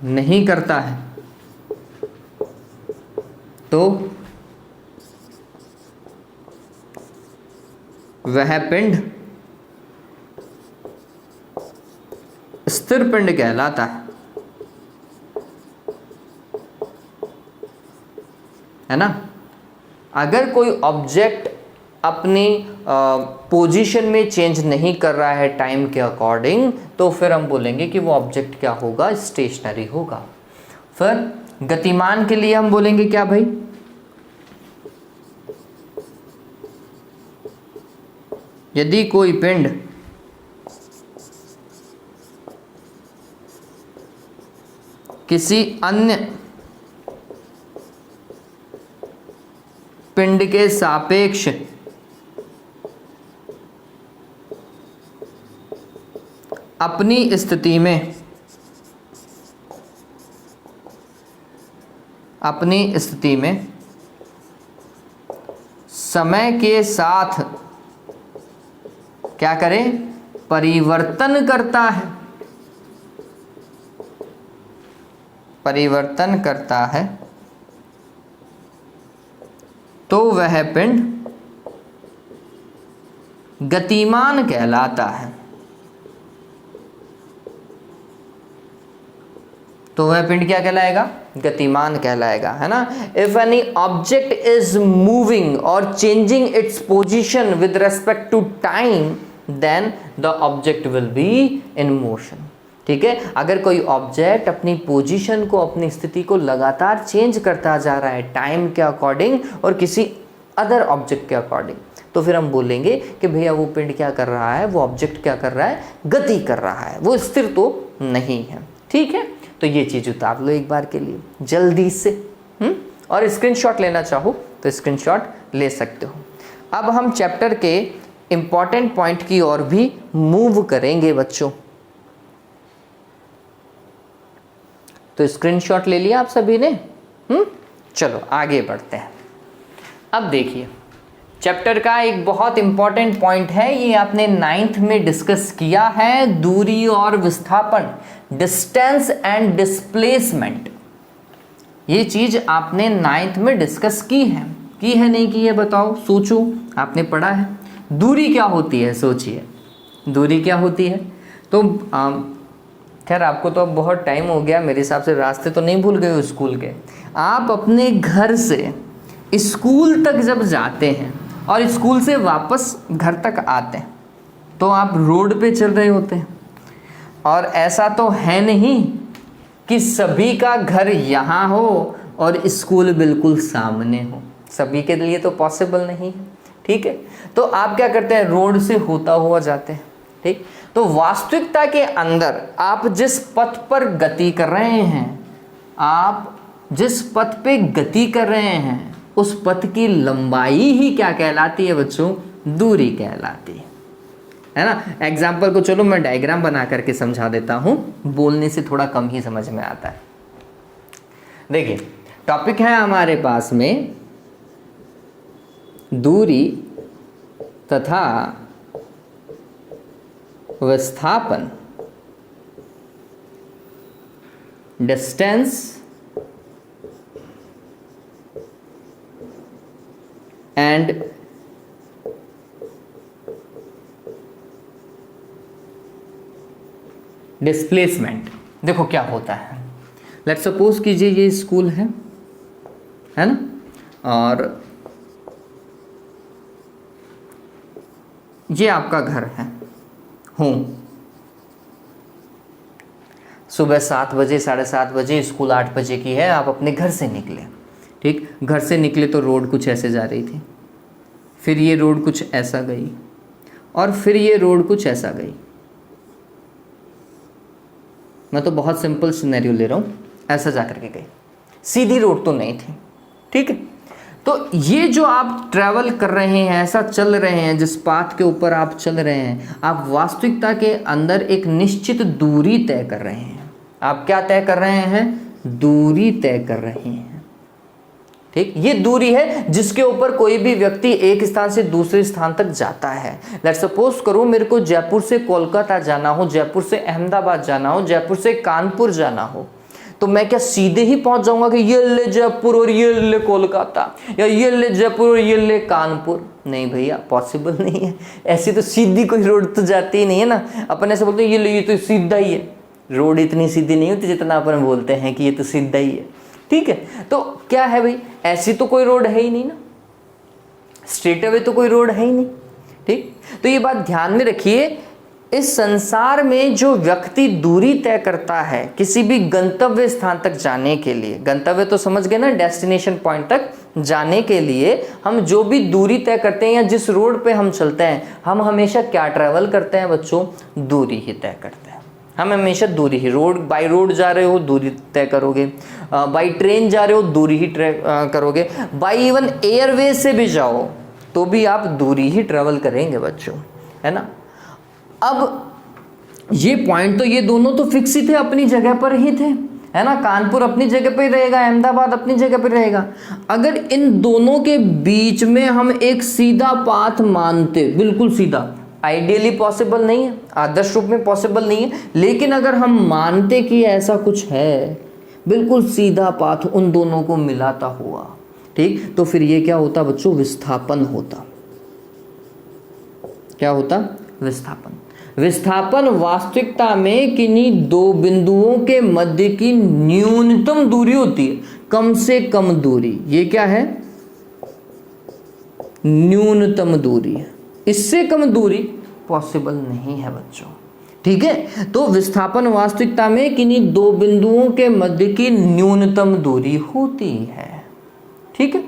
S1: नहीं करता है, तो वह पिंड स्थिर पिंड कहलाता है ना। अगर कोई ऑब्जेक्ट अपनी पोजीशन में चेंज नहीं कर रहा है टाइम के अकॉर्डिंग, तो फिर हम बोलेंगे कि वो ऑब्जेक्ट क्या होगा, स्टेशनरी होगा। फिर गतिमान के लिए हम बोलेंगे क्या भाई, यदि कोई पिंड किसी अन्य पिंड के सापेक्ष अपनी स्थिति में समय के साथ क्या करें, परिवर्तन करता है, परिवर्तन करता है, तो वह पिंड गतिमान कहलाता है। तो वह पिंड क्या कहलाएगा, गतिमान कहलाएगा, है ना। If any object is moving और changing its position with respect to time, then the object will be in motion, ठीक है। अगर कोई ऑब्जेक्ट अपनी पोजीशन को, अपनी स्थिति को लगातार चेंज करता जा रहा है टाइम के अकॉर्डिंग और किसी अदर ऑब्जेक्ट के अकॉर्डिंग, तो फिर हम बोलेंगे कि भैया वो पिंड क्या कर रहा है, वो ऑब्जेक्ट क्या कर रहा है, गति कर रहा है, वो स्थिर तो नहीं है, ठीक है। तो ये चीज़ उतार लो एक बार के लिए जल्दी से, और स्क्रीनशॉट लेना चाहो तो स्क्रीनशॉट ले सकते हो। अब हम चैप्टर के इंपॉर्टेंट पॉइंट की ओर भी मूव करेंगे बच्चों। तो स्क्रीनशॉट ले लिया आप सभी ने, चलो आगे बढ़ते हैं। अब देखिए, चैप्टर का एक बहुत इंपॉर्टेंट पॉइंट है, ये आपने 9th में डिस्कस किया है, दूरी और विस्थापन, डिस्टेंस एंड डिस्प्लेसमेंट। ये चीज आपने 9th में डिस्कस की है नहीं की है, बताओ, सोचो, आपने पढ़ा है। दूरी क्या होती है, सोचिए दूरी क्या होती है। तो खैर आपको तो अब बहुत टाइम हो गया, मेरे हिसाब से रास्ते तो नहीं भूल गए हो स्कूल के। आप अपने घर से स्कूल तक जब जाते हैं और स्कूल से वापस घर तक आते हैं तो आप रोड पे चल रहे होते हैं, और ऐसा तो है नहीं कि सभी का घर यहाँ हो और स्कूल बिल्कुल सामने हो, सभी के लिए तो पॉसिबल नहीं है, ठीक है। तो आप क्या करते हैं, रोड से होता हुआ जाते हैं, ठीक। तो वास्तविकता के अंदर आप जिस पथ पर गति कर रहे हैं, आप जिस पथ पे गति कर रहे हैं, उस पथ की लंबाई ही क्या कहलाती है बच्चों, दूरी कहलाती है ना। एग्जाम्पल को चलो मैं डायग्राम बना करके समझा देता हूं, बोलने से थोड़ा कम ही समझ में आता है। देखिए टॉपिक है हमारे पास में दूरी तथा विस्थापन, डिस्टेंस एंड डिस्प्लेसमेंट। देखो क्या होता है, लेट्स सपोज कीजिए ये स्कूल है ना, और ये आपका घर है, होम। सुबह 7 बजे 7:30 बजे, स्कूल 8 बजे की है, आप अपने घर से निकले, ठीक। घर से निकले तो रोड कुछ ऐसे जा रही थी, फिर ये रोड कुछ ऐसा गई, और फिर ये रोड कुछ ऐसा गई। मैं तो बहुत सिंपल सिनेरियो ले रहा हूँ, ऐसा जा करके गई, सीधी रोड तो नहीं थी, ठीक है। तो ये जो आप ट्रैवल कर रहे हैं, ऐसा चल रहे हैं, जिस पाथ के ऊपर आप चल रहे हैं, आप वास्तविकता के अंदर एक निश्चित दूरी तय कर रहे हैं। आप क्या तय कर रहे हैं, दूरी तय कर रहे हैं, ठीक। ये दूरी है जिसके ऊपर कोई भी व्यक्ति एक स्थान से दूसरे स्थान तक जाता है। लेट्स सपोज करो मेरे को जयपुर से कोलकाता जाना हो, जयपुर से अहमदाबाद जाना हो, जयपुर से कानपुर जाना हो, तो मैं क्या सीधे ही पहुंच जाऊंगा कि ये ले जयपुर और ये ले कोलकाता, या ये ले जयपुर और ये ले कानपुर? नहीं भैया, पॉसिबल नहीं है। ऐसी तो सीधी कोई रोड तो जाती ही नहीं है ना। अपन ऐसे बोलते हैं ये ले, ये तो सीधा ही है। रोड इतनी सीधी नहीं होती जितना अपन बोलते हैं कि ये तो सीधा ही है, ठीक है। तो क्या है भाई, ऐसी तो कोई रोड है ही नहीं ना, स्ट्रेट अवे तो कोई रोड है ही नहीं, ठीक। तो ये बात ध्यान में रखिए, इस संसार में जो व्यक्ति दूरी तय करता है किसी भी गंतव्य स्थान तक जाने के लिए, गंतव्य तो समझ गए ना, डेस्टिनेशन पॉइंट तक जाने के लिए हम जो भी दूरी तय करते हैं या जिस रोड पे हम चलते हैं, हम हमेशा क्या ट्रैवल करते हैं बच्चों, दूरी ही तय करते हैं। हम हमेशा दूरी ही, रोड बाई रोड जा रहे हो दूरी तय करोगे, बाई ट्रेन जा रहे हो दूरी ही करोगे, बाई इवन एयरवेज से भी जाओ तो भी आप दूरी ही ट्रैवल करेंगे बच्चों, है ना। अब ये पॉइंट तो ये दोनों तो फिक्स ही थे, अपनी जगह पर ही थे, है ना। कानपुर अपनी जगह पे रहेगा, अहमदाबाद अपनी जगह पे रहेगा। अगर इन दोनों के बीच में हम एक सीधा पाथ मानते, बिल्कुल सीधा, आइडियली पॉसिबल नहीं है, आदर्श रूप में पॉसिबल नहीं है, लेकिन अगर हम मानते कि ऐसा कुछ है, बिल्कुल सीधा पाथ उन दोनों को मिलाता हुआ, ठीक, तो फिर ये क्या होता बच्चों, विस्थापन होता। क्या होता, विस्थापन। विस्थापन वास्तविकता में किन्हीं दो बिंदुओं के मध्य की न्यूनतम दूरी होती है, कम से कम दूरी। ये क्या है, न्यूनतम दूरी। इससे कम दूरी पॉसिबल नहीं है बच्चों, ठीक है। तो विस्थापन वास्तविकता में किन्हीं दो बिंदुओं के मध्य की न्यूनतम दूरी होती है, ठीक है,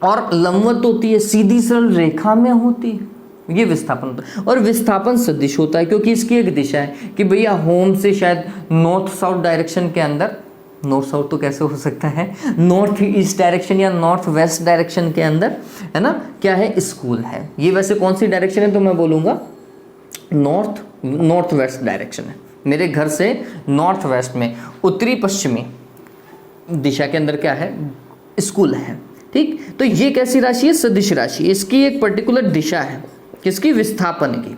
S1: और लंबवत होती है, सीधी सरल रेखा में होती है, ये विस्थापन होता है। और विस्थापन सदिश होता है क्योंकि इसकी एक दिशा है कि भैया होम से शायद नॉर्थ साउथ डायरेक्शन के अंदर, नॉर्थ साउथ तो कैसे हो सकता है, नॉर्थ ईस्ट डायरेक्शन या नॉर्थ वेस्ट डायरेक्शन के अंदर, है ना, क्या है, स्कूल है। ये वैसे कौन सी डायरेक्शन है, तो मैं बोलूँगा नॉर्थ वेस्ट डायरेक्शन है। मेरे घर से नॉर्थ वेस्ट में उत्तरी पश्चिमी दिशा के अंदर क्या है, स्कूल है, ठीक। तो ये कैसी राशि है, सदिश राशि। इसकी एक पर्टिकुलर दिशा है, किसकी, विस्थापन की,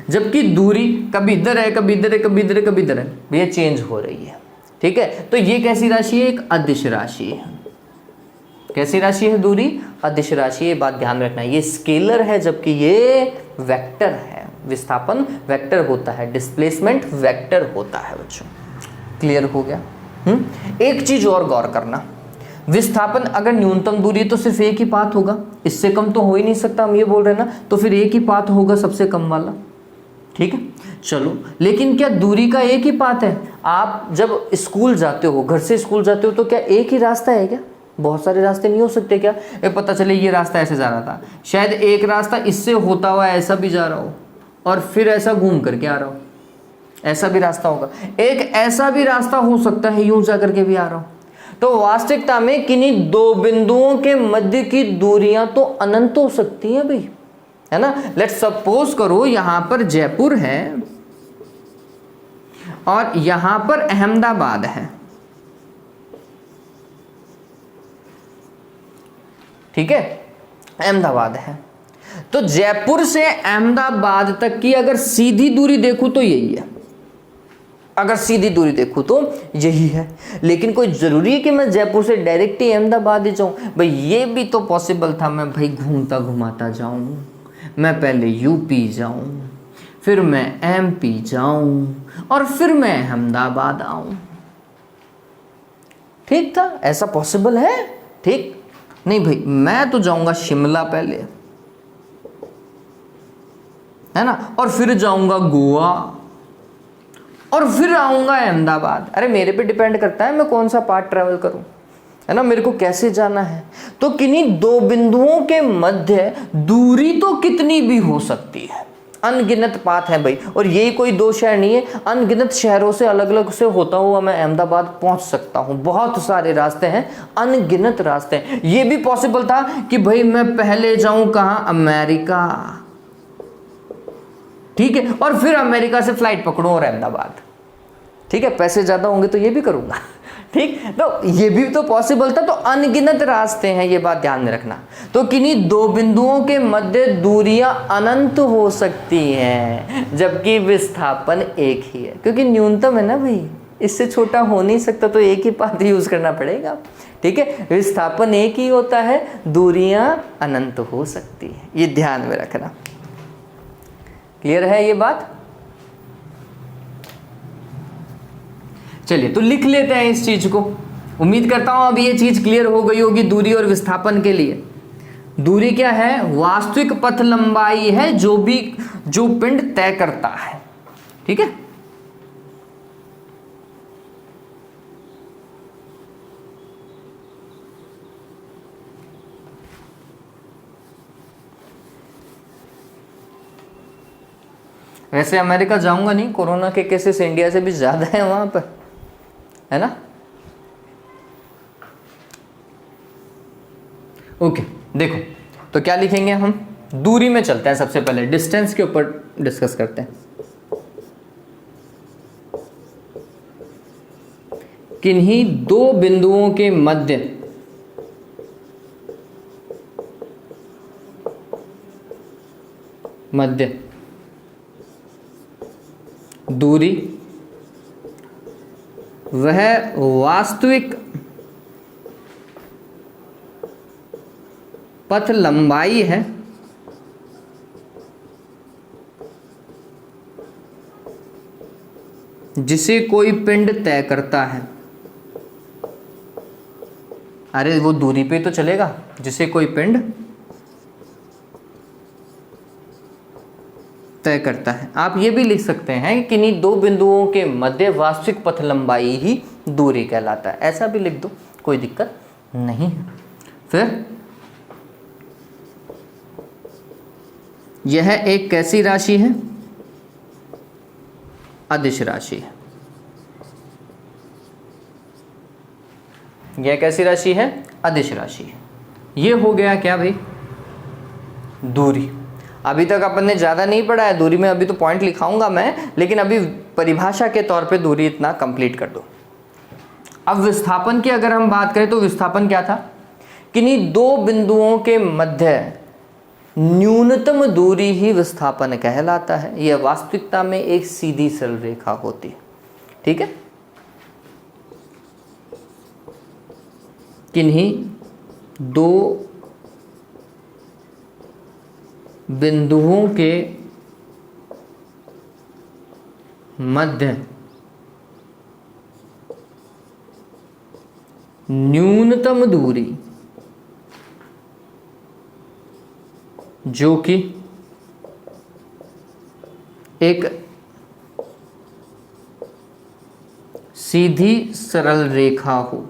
S1: जबकि दूरी कभी इधर है, कभी इधर है, कभी इधर है, कभी इधर है, ये चेंज हो रही है, ठीक है। तो ये कैसी राशि है, एक अदिश राशि है, कैसी राशि है दूरी? अदिश राशि। ये बात ध्यान रखना, ये स्केलर है जबकि ये वेक्टर है। विस्थापन वेक्टर होता है, डिस्प्लेसमेंट वेक्टर होता है बच्चों। क्लियर हो गया? एक चीज और गौर करना, विस्थापन अगर न्यूनतम दूरी है तो सिर्फ एक ही पाथ होगा, इससे कम तो हो ही नहीं सकता, हम ये बोल रहे हैं ना, तो फिर एक ही पाथ होगा सबसे कम वाला। ठीक है, चलो, लेकिन क्या दूरी का एक ही पाथ है? आप जब स्कूल जाते हो, घर से स्कूल जाते हो, तो क्या एक ही रास्ता है क्या? बहुत सारे रास्ते नहीं हो सकते क्या? पता चले ये रास्ता ऐसे जा रहा था, शायद एक रास्ता इससे होता हुआ ऐसा भी जा रहा हो और फिर ऐसा घूम करके आ रहा हो, ऐसा भी रास्ता होगा। एक ऐसा भी रास्ता हो सकता है यूं जा करके भी आ रहा हो। तो वास्तविकता में किन्हीं दो बिंदुओं के मध्य की दूरियां तो अनंत हो सकती हैं भाई, है ना। लेट्स सपोज करो यहां पर जयपुर है और यहां पर अहमदाबाद है, ठीक है, अहमदाबाद है। तो जयपुर से अहमदाबाद तक की अगर सीधी दूरी देखूं तो यही है, अगर सीधी दूरी देखूं तो यही है। लेकिन कोई जरूरी है कि मैं जयपुर से डायरेक्ट ही अहमदाबाद ही जाऊं? भाई ये भी तो पॉसिबल था, मैं भाई घूमता घुमाता जाऊं, मैं पहले यूपी जाऊं, फिर मैं एमपी जाऊं और फिर मैं अहमदाबाद आऊं। ठीक था, ऐसा पॉसिबल है? ठीक नहीं भाई, मैं तो जाऊंगा शिमला पहले, है ना, और फिर जाऊंगा गोवा और फिर आऊंगा अहमदाबाद। अरे मेरे पे डिपेंड करता है मैं कौन सा पार्ट ट्रैवल करूं, है ना, मेरे को कैसे जाना है। तो किन्हीं दो बिंदुओं के मध्य दूरी तो कितनी भी हो सकती है, अनगिनत पाथ है भाई। और यही कोई दो शहर नहीं है, अनगिनत शहरों से अलग अलग से होता हुआ मैं अहमदाबाद पहुंच सकता हूं। बहुत सारे रास्ते हैं, अनगिनत रास्ते हैं। ये भी पॉसिबल था कि भाई मैं पहले जाऊं कहां, अमेरिका, ठीक है, और फिर अमेरिका से फ्लाइट पकड़ूं और अहमदाबाद। ठीक है, पैसे ज्यादा होंगे तो ये भी करूंगा, ठीक, तो ये भी तो पॉसिबल था। तो अनगिनत रास्ते हैं, ये बात ध्यान में रखना। तो किन्हीं दो बिंदुओं के मध्य दूरियां अनंत हो सकती हैं जबकि विस्थापन एक ही है, क्योंकि न्यूनतम है ना भाई, इससे छोटा हो नहीं सकता, तो एक ही पाथ यूज करना पड़ेगा। ठीक है, विस्थापन एक ही होता है, दूरियां अनंत हो सकती है, ये ध्यान में रखना। क्लियर है ये बात? चलिए तो लिख लेते हैं इस चीज को। उम्मीद करता हूं अब ये चीज क्लियर हो गई होगी दूरी और विस्थापन के लिए। दूरी क्या है? वास्तविक पथ लंबाई है जो पिंड तय करता है। ठीक है, वैसे अमेरिका जाऊंगा नहीं, कोरोना के केसेस इंडिया से भी ज्यादा है वहां पर, है ना। ओके, देखो तो क्या लिखेंगे हम? दूरी में चलते हैं, सबसे पहले डिस्टेंस के ऊपर डिस्कस करते हैं। किन्हीं दो बिंदुओं के मध्य दूरी वह वास्तविक पथ लंबाई है जिसे कोई पिंड तय करता है। अरे वो दूरी पे तो चलेगा, जिसे कोई पिंड तय करता है। आप ये भी लिख सकते हैं कि किन्हीं दो बिंदुओं के मध्य वास्तविक पथ लंबाई ही दूरी कहलाता है, ऐसा भी लिख दो, कोई दिक्कत नहीं है। फिर यह एक कैसी राशि है? अदिश राशि है। यह कैसी राशि है? अदिश राशि है। ये हो गया क्या भाई? दूरी। अभी तक अपन ने ज़्यादा नहीं पढ़ा है दूरी में, अभी तो पॉइंट लिखाऊंगा मैं, लेकिन अभी परिभाषा के तौर पे दूरी इतना कंप्लीट कर दो। अब विस्थापन की अगर हम बात करें तो विस्थापन क्या था? किन्हीं दो बिंदुओं के मध्य न्यूनतम दूरी ही विस्थापन कहलाता है। यह वास्तविकता में एक सीधी सरल रेखा होती है। ठीक है, किन्हीं दो बिंदुओं के मध्य न्यूनतम दूरी जो कि एक सीधी सरल रेखा हो,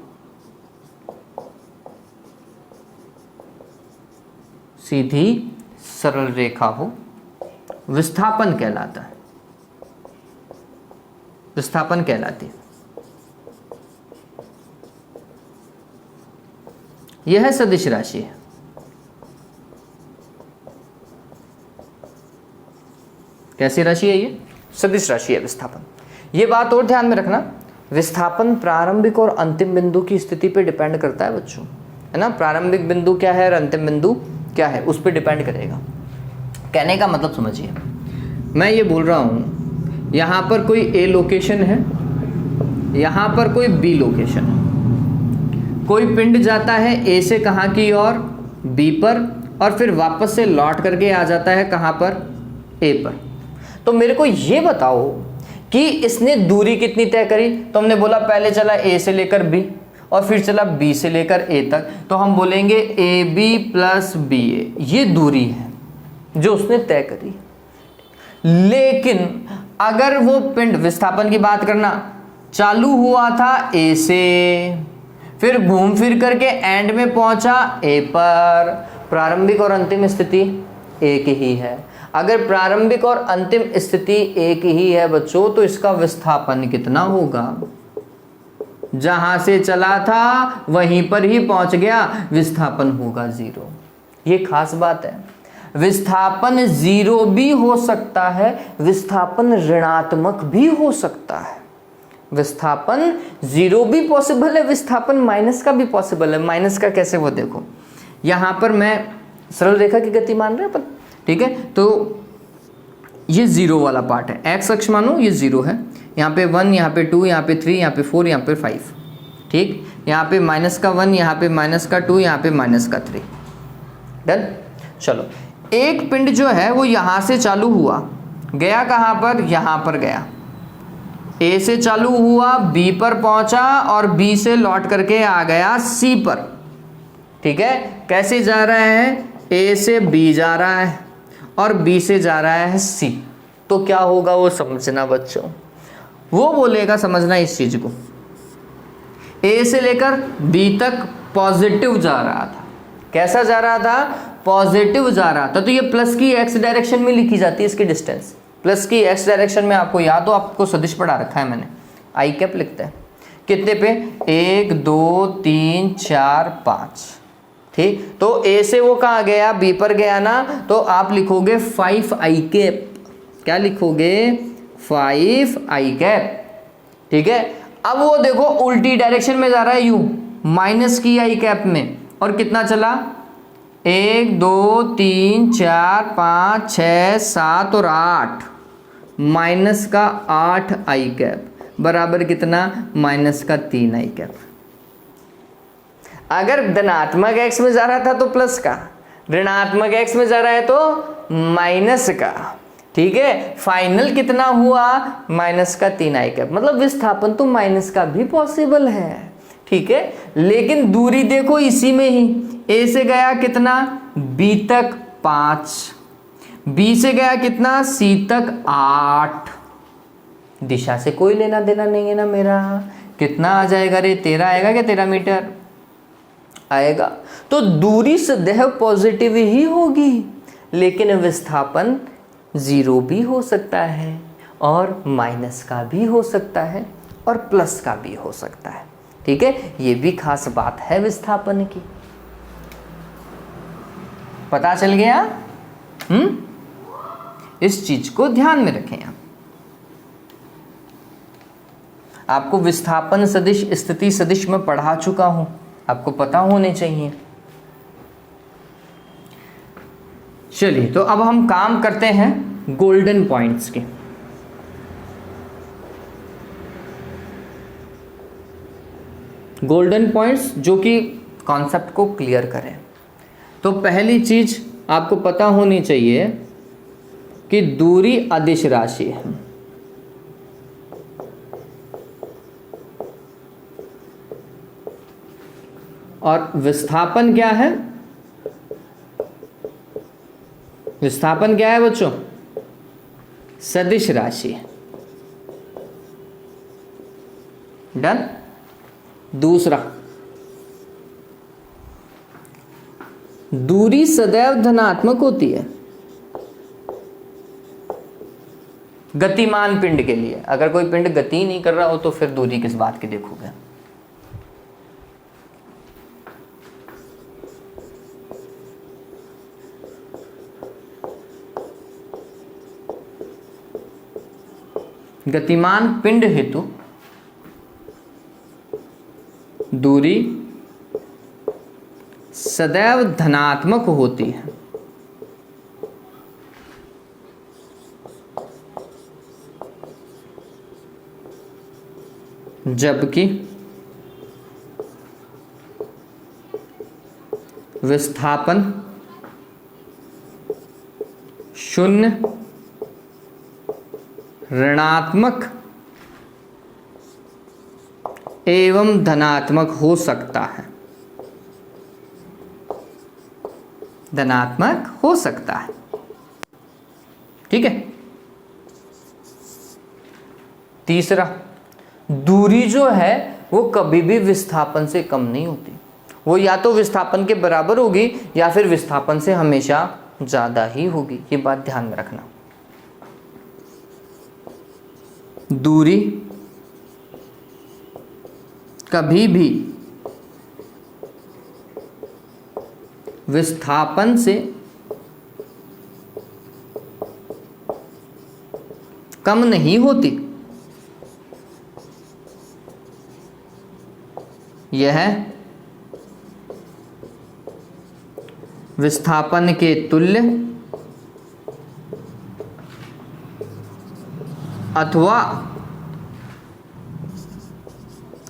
S1: सीधी सरल रेखा हो, विस्थापन कहलाता है, विस्थापन कहलाती है। यह सदिश राशि है। कैसी राशि है ये? सदिश राशि है विस्थापन। ये बात और ध्यान में रखना, विस्थापन प्रारंभिक और अंतिम बिंदु की स्थिति पे डिपेंड करता है बच्चों, है ना। प्रारंभिक बिंदु क्या है और अंतिम बिंदु क्या है, उस पर डिपेंड करेगा। कहने का मतलब समझिए, मैं ये बोल रहा हूँ यहाँ पर कोई ए लोकेशन है, यहाँ पर कोई बी लोकेशन है। कोई पिंड जाता है ए से कहाँ की ओर, बी पर, और फिर वापस से लौट करके आ जाता है कहाँ पर, ए पर। तो मेरे को ये बताओ कि इसने दूरी कितनी तय करी। तो हमने बोला पहले चला ए से लेकर बी और फिर चला बी से लेकर ए तक, तो हम बोलेंगे ए बी प्लस बी ए, ये दूरी है जो उसने तय करी। लेकिन अगर वो पिंड, विस्थापन की बात करना, चालू हुआ था ए से, फिर घूम फिर करके एंड में पहुंचा ए पर, प्रारंभिक और अंतिम स्थिति एक ही है। अगर प्रारंभिक और अंतिम स्थिति एक ही है बच्चों, तो इसका विस्थापन कितना होगा? जहां से चला था वहीं पर ही पहुंच गया, विस्थापन होगा 0। ये खास बात है। विस्थापन 0 भी हो सकता है, विस्थापन ऋणात्मक भी हो सकता है। विस्थापन 0 भी पॉसिबल है, विस्थापन माइनस का भी पॉसिबल है। माइनस का कैसे, वो देखो, यहां पर मैं सरल रेखा की गति मान रहे हैं अपन, ठीक है। तो ये 0 वाला पार्ट है, एक्स अक्ष मानो ये 0 है, यहाँ पे 1, यहाँ पे 2, यहाँ पे 3, यहाँ पे 4, यहाँ पे 5, ठीक। यहाँ पे माइनस का 1, यहाँ पे माइनस का 2, यहाँ पे माइनस का 3। डन। चलो, एक पिंड जो है वो यहाँ से चालू हुआ, गया कहाँ पर, यहाँ पर गया। ए से चालू हुआ, बी पर पहुंचा और बी से लौट करके आ गया सी पर, ठीक है। कैसे जा रहा है, ए से बी जा रहा है और बी से जा रहा है सी। तो क्या होगा वो समझना बच्चों, वो बोलेगा, समझना इस चीज को, ए से लेकर बी तक पॉजिटिव जा रहा था। कैसा जा रहा था, पॉजिटिव जा रहा था। तो ये प्लस की एक्स डायरेक्शन में लिखी जाती है इसकी डिस्टेंस। प्लस की एक्स डायरेक्शन में आपको याद हो, आपको सदिश पढ़ा रखा है मैंने, आई कैप लिखते हैं कितने पे, 1 2 3 4 5, ठीक। तो ए से वो कहाँ गया, बी पर गया ना, तो आप लिखोगे 5 आई कैप। क्या लिखोगे, 5 आई कैप, ठीक है। अब वो देखो उल्टी डायरेक्शन में जा रहा है, यू माइनस की आई कैप में, और कितना चला, 1 2 3 4 5 6 7 और 8, माइनस का 8 आई कैप बराबर कितना, माइनस का 3 आई कैप। अगर धनात्मक एक्स में जा रहा था तो प्लस का, ऋणात्मक एक्स में जा रहा है तो माइनस का, ठीक है। फाइनल कितना हुआ, माइनस का 3 आई कैप। मतलब विस्थापन तो माइनस का भी पॉसिबल है, ठीक है। लेकिन दूरी देखो इसी में ही, ए से गया कितना, बी तक 5, बी से गया कितना, सी तक 8। दिशा से कोई लेना देना नहीं है ना मेरा। कितना आ जाएगा रे, 13 आएगा क्या, 13 मीटर आएगा। तो दूरी सदैव पॉजिटिव ही होगी, लेकिन विस्थापन 0 भी हो सकता है और माइनस का भी हो सकता है और प्लस का भी हो सकता है, ठीक है। ये भी खास बात है विस्थापन की। पता चल गया? इस चीज को ध्यान में रखें आप। आपको विस्थापन सदिश, स्थिति सदिश में पढ़ा चुका हूं, आपको पता होने चाहिए। चलिए, तो अब हम काम करते हैं गोल्डन पॉइंट्स के। गोल्डन पॉइंट्स जो कि कॉन्सेप्ट को क्लियर करें। तो पहली चीज आपको पता होनी चाहिए कि दूरी अदिश राशि है और विस्थापन क्या है? विस्थापन क्या है बच्चों? सदिश राशि। डन। दूसरा, दूरी सदैव धनात्मक होती है गतिमान पिंड के लिए। अगर कोई पिंड गति नहीं कर रहा हो तो फिर दूरी किस बात की देखोगे? गतिमान पिंड हेतु दूरी सदैव धनात्मक होती है, जबकि विस्थापन शून्य, ऋणात्मक एवं धनात्मक हो सकता है। धनात्मक हो सकता है, ठीक है। तीसरा, दूरी जो है वो कभी भी विस्थापन से कम नहीं होती, वो या तो विस्थापन के बराबर होगी या फिर विस्थापन से हमेशा ज्यादा ही होगी। ये बात ध्यान में रखना। दूरी कभी भी विस्थापन से कम नहीं होती। यह विस्थापन के तुल्य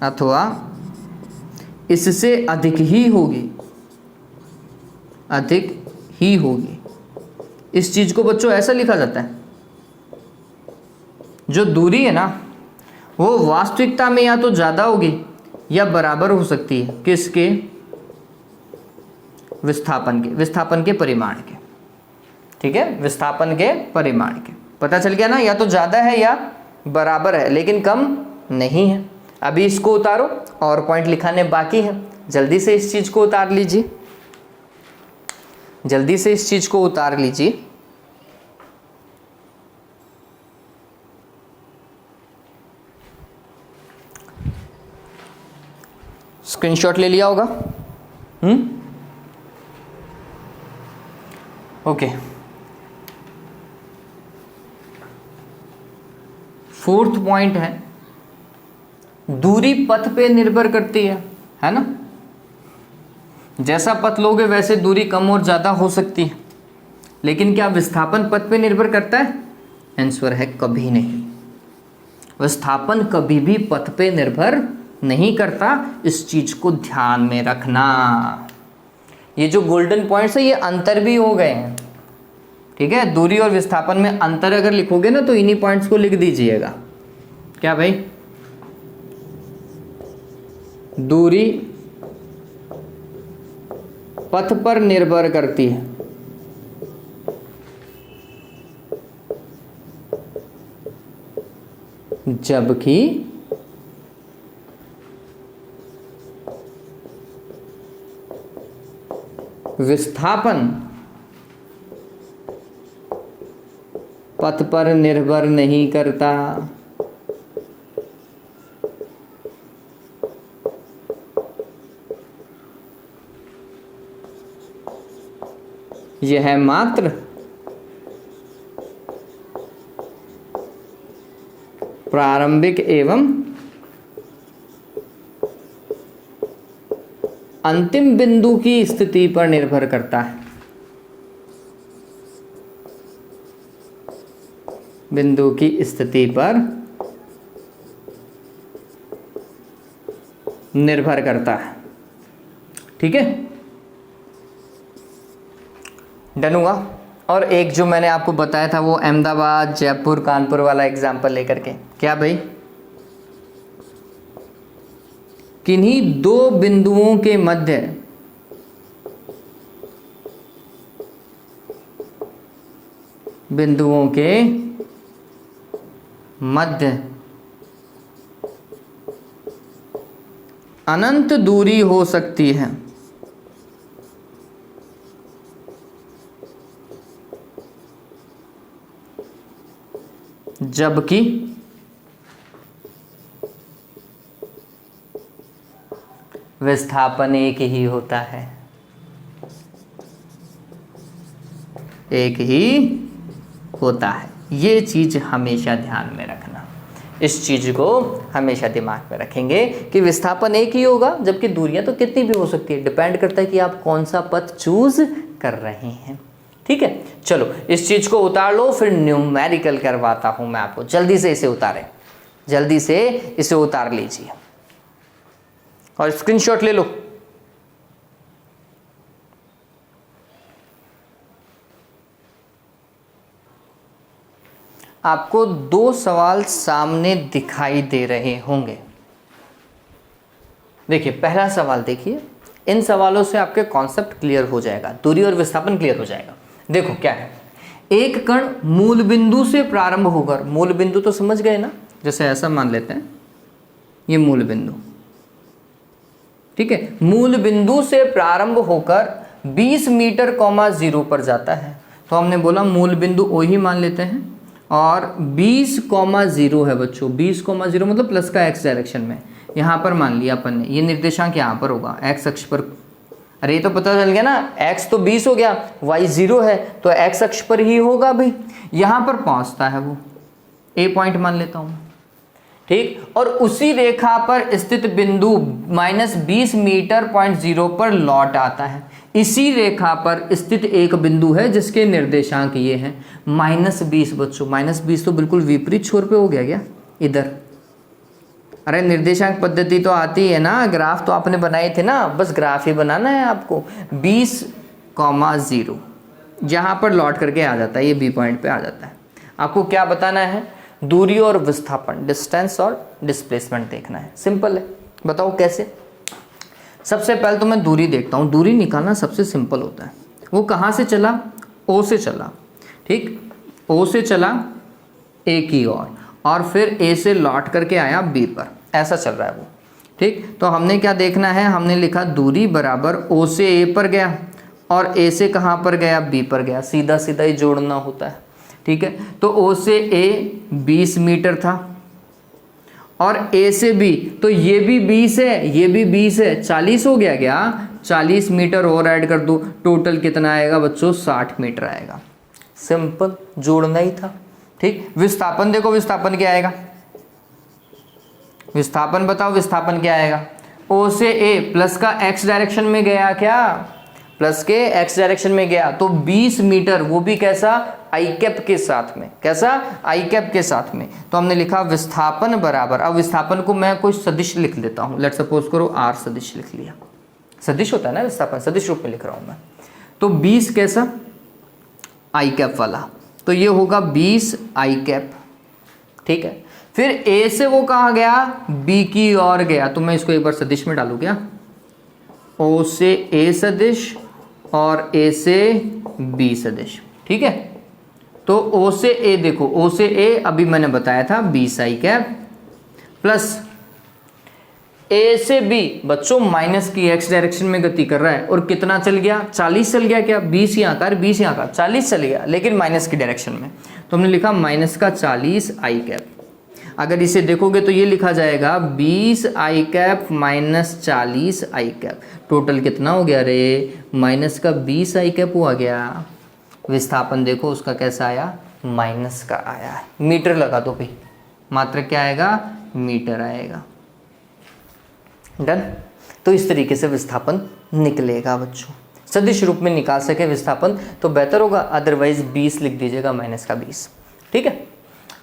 S1: अथवा इससे अधिक ही होगी, अधिक ही होगी। इस चीज को बच्चों ऐसा लिखा जाता है, जो दूरी है ना वो वास्तविकता में या तो ज्यादा होगी या बराबर हो सकती है किसके? विस्थापन के परिमाण के, ठीक है, विस्थापन के परिमाण के। पता चल गया ना, या तो ज्यादा है या बराबर है, लेकिन कम नहीं है। अभी इसको उतारो, और पॉइंट लिखाने बाकी है। जल्दी से इस चीज को उतार लीजिए, जल्दी से इस चीज को उतार लीजिए। स्क्रीनशॉट ले लिया होगा? ओके। फोर्थ पॉइंट है, दूरी पथ पे निर्भर करती है ना। जैसा पथ लोगे वैसे दूरी कम और ज्यादा हो सकती है, लेकिन क्या विस्थापन पथ पे निर्भर करता है? आंसर है कभी नहीं। विस्थापन कभी भी पथ पे निर्भर नहीं करता। इस चीज को ध्यान में रखना। ये जो गोल्डन पॉइंट्स है ये अंतर भी हो गए हैं, ठीक है। दूरी और विस्थापन में अंतर अगर लिखोगे ना तो इन्हीं पॉइंट्स को लिख दीजिएगा। क्या भाई? दूरी पथ पर निर्भर करती है, जबकि विस्थापन पथ पर निर्भर नहीं करता। यह मात्र प्रारंभिक एवं अंतिम बिंदु की स्थिति पर निर्भर करता है। बिंदु की स्थिति पर निर्भर करता है। ठीक है, डन हुआ। और एक जो मैंने आपको बताया था वो अहमदाबाद, जयपुर, कानपुर वाला एग्जाम्पल लेकर के, क्या भाई, किन्हीं दो बिंदुओं के मध्य अनंत दूरी हो सकती है, जबकि विस्थापन एक ही होता है, एक ही होता है। ये चीज हमेशा ध्यान में रखना, इस चीज को हमेशा दिमाग में रखेंगे कि विस्थापन एक ही होगा, जबकि दूरियां तो कितनी भी हो सकती है, डिपेंड करता है कि आप कौन सा पथ चूज कर रहे हैं। ठीक है, चलो इस चीज को उतार लो, फिर न्यूमेरिकल करवाता हूं मैं आपको। जल्दी से इसे उतारें, जल्दी से इसे उतार लीजिए और स्क्रीनशॉट ले लो। आपको दो सवाल सामने दिखाई दे रहे होंगे। देखिए पहला सवाल देखिए, इन सवालों से आपके कॉन्सेप्ट क्लियर हो जाएगा, दूरी और विस्थापन क्लियर हो जाएगा। देखो क्या है, एक कण मूल बिंदु से प्रारंभ होकर, मूल बिंदु तो समझ गए ना, जैसे ऐसा मान लेते हैं ये मूल बिंदु, ठीक है, मूल बिंदु से प्रारंभ होकर 20 मीटर, 0 पर जाता है। तो हमने बोला मूल बिंदु ओ ही मान लेते हैं और 20,0 है बच्चों, 20,0 मतलब प्लस का एक्स डायरेक्शन में, यहाँ पर मान लिया अपन ने, ये निर्देशांक यहाँ पर होगा एक्स अक्ष पर। अरे ये तो पता चल गया ना, x तो 20 हो गया, y 0 है तो x अक्ष पर ही होगा भाई, यहाँ पर पहुँचता है वो, A पॉइंट मान लेता हूँ, ठीक। और उसी रेखा पर स्थित बिंदु -20 मीटर 0 पर लौट आता है। इसी रेखा पर स्थित एक बिंदु है जिसके निर्देशांक ये हैं -20 बच्चों, -20 तो बिल्कुल विपरीत छोर पे हो गया क्या इधर। अरे निर्देशांक पद्धति तो आती है ना, ग्राफ तो आपने बनाए थे ना, बस ग्राफ ही बनाना है आपको। 20,0 जहाँ पर लौट करके आ जाता है, ये बी पॉइंट पे आ जाता है। आपको क्या बताना है, दूरी और विस्थापन, डिस्टेंस और डिस्प्लेसमेंट देखना है। सिंपल है, बताओ कैसे। सबसे पहले तो मैं दूरी देखता हूँ, दूरी निकालना सबसे सिंपल होता है। वो कहाँ से चला, ओ से चला, ठीक, ओ से चला ए की ओर और फिर ए से लौट करके आया बी पर, ऐसा चल रहा है वो, ठीक। तो हमने क्या देखना है, हमने लिखा दूरी बराबर ओ से ए पर गया और ए से कहाँ पर गया, बी पर गया, सीधा सीधा ही जोड़ना होता है, ठीक है। तो ओ से ए 20 मीटर था और ए से बी, तो ये भी 20 है, ये भी 20 है, 40 हो गया क्या, 40 मीटर और ऐड कर दो, टोटल कितना आएगा बच्चों, 60 मीटर आएगा। सिंपल, जोड़ना ही था, ठीक। विस्थापन देखो, विस्थापन क्या आएगा, विस्थापन बताओ, विस्थापन क्या आएगा, ओ से ए प्लस का एक्स डायरेक्शन में गया क्या, प्लस के एक्स डायरेक्शन में गया, तो 20 मीटर, वो भी कैसा, आई कैप के साथ में, कैसा, आई कैप के साथ में। तो हमने लिखा विस्थापन बराबर, अब विस्थापन को मैं कोई सदिश लिख लेता हूं, लेट सपोज करो आर सदिश लिख लिया, सदिश होता है ना विस्थापन, सदिश रूप में लिख रहा हूं मैं। तो 20 कैसा, आई कैप वाला, तो ये होगा 20 आई कैप, ठीक है। फिर ए से वो कहाँ गया, बी की ओर गया, तो मैं इसको एक बार सदिश में डालू क्या, ओ से ए सदिश और ए से बी सदिश, ठीक है। तो ओ से ए देखो, ओ से ए अभी मैंने बताया था 20 आई कैप प्लस ए से बी, बच्चों माइनस की एक्स डायरेक्शन में गति कर रहा है और कितना चल गया, 40 चल गया क्या, 20 यहाँ का 20 यहाँ का 40 चल गया, लेकिन माइनस की डायरेक्शन में, तो हमने लिखा माइनस का 40 आई कैप। अगर इसे देखोगे तो ये लिखा जाएगा 20 आई कैप माइनस 40 आई कैप, टोटल कितना हो गया रे, माइनस का 20 आई कैप हुआ गया। विस्थापन देखो उसका कैसा आया, माइनस का आया है, मीटर लगा दो भाई, मात्र क्या आएगा, मीटर आएगा, डन। तो इस तरीके से विस्थापन निकलेगा बच्चों, सदिश रूप में निकाल सके विस्थापन तो बेहतर होगा, अदरवाइज 20 लिख दीजिएगा, माइनस का 20, ठीक है।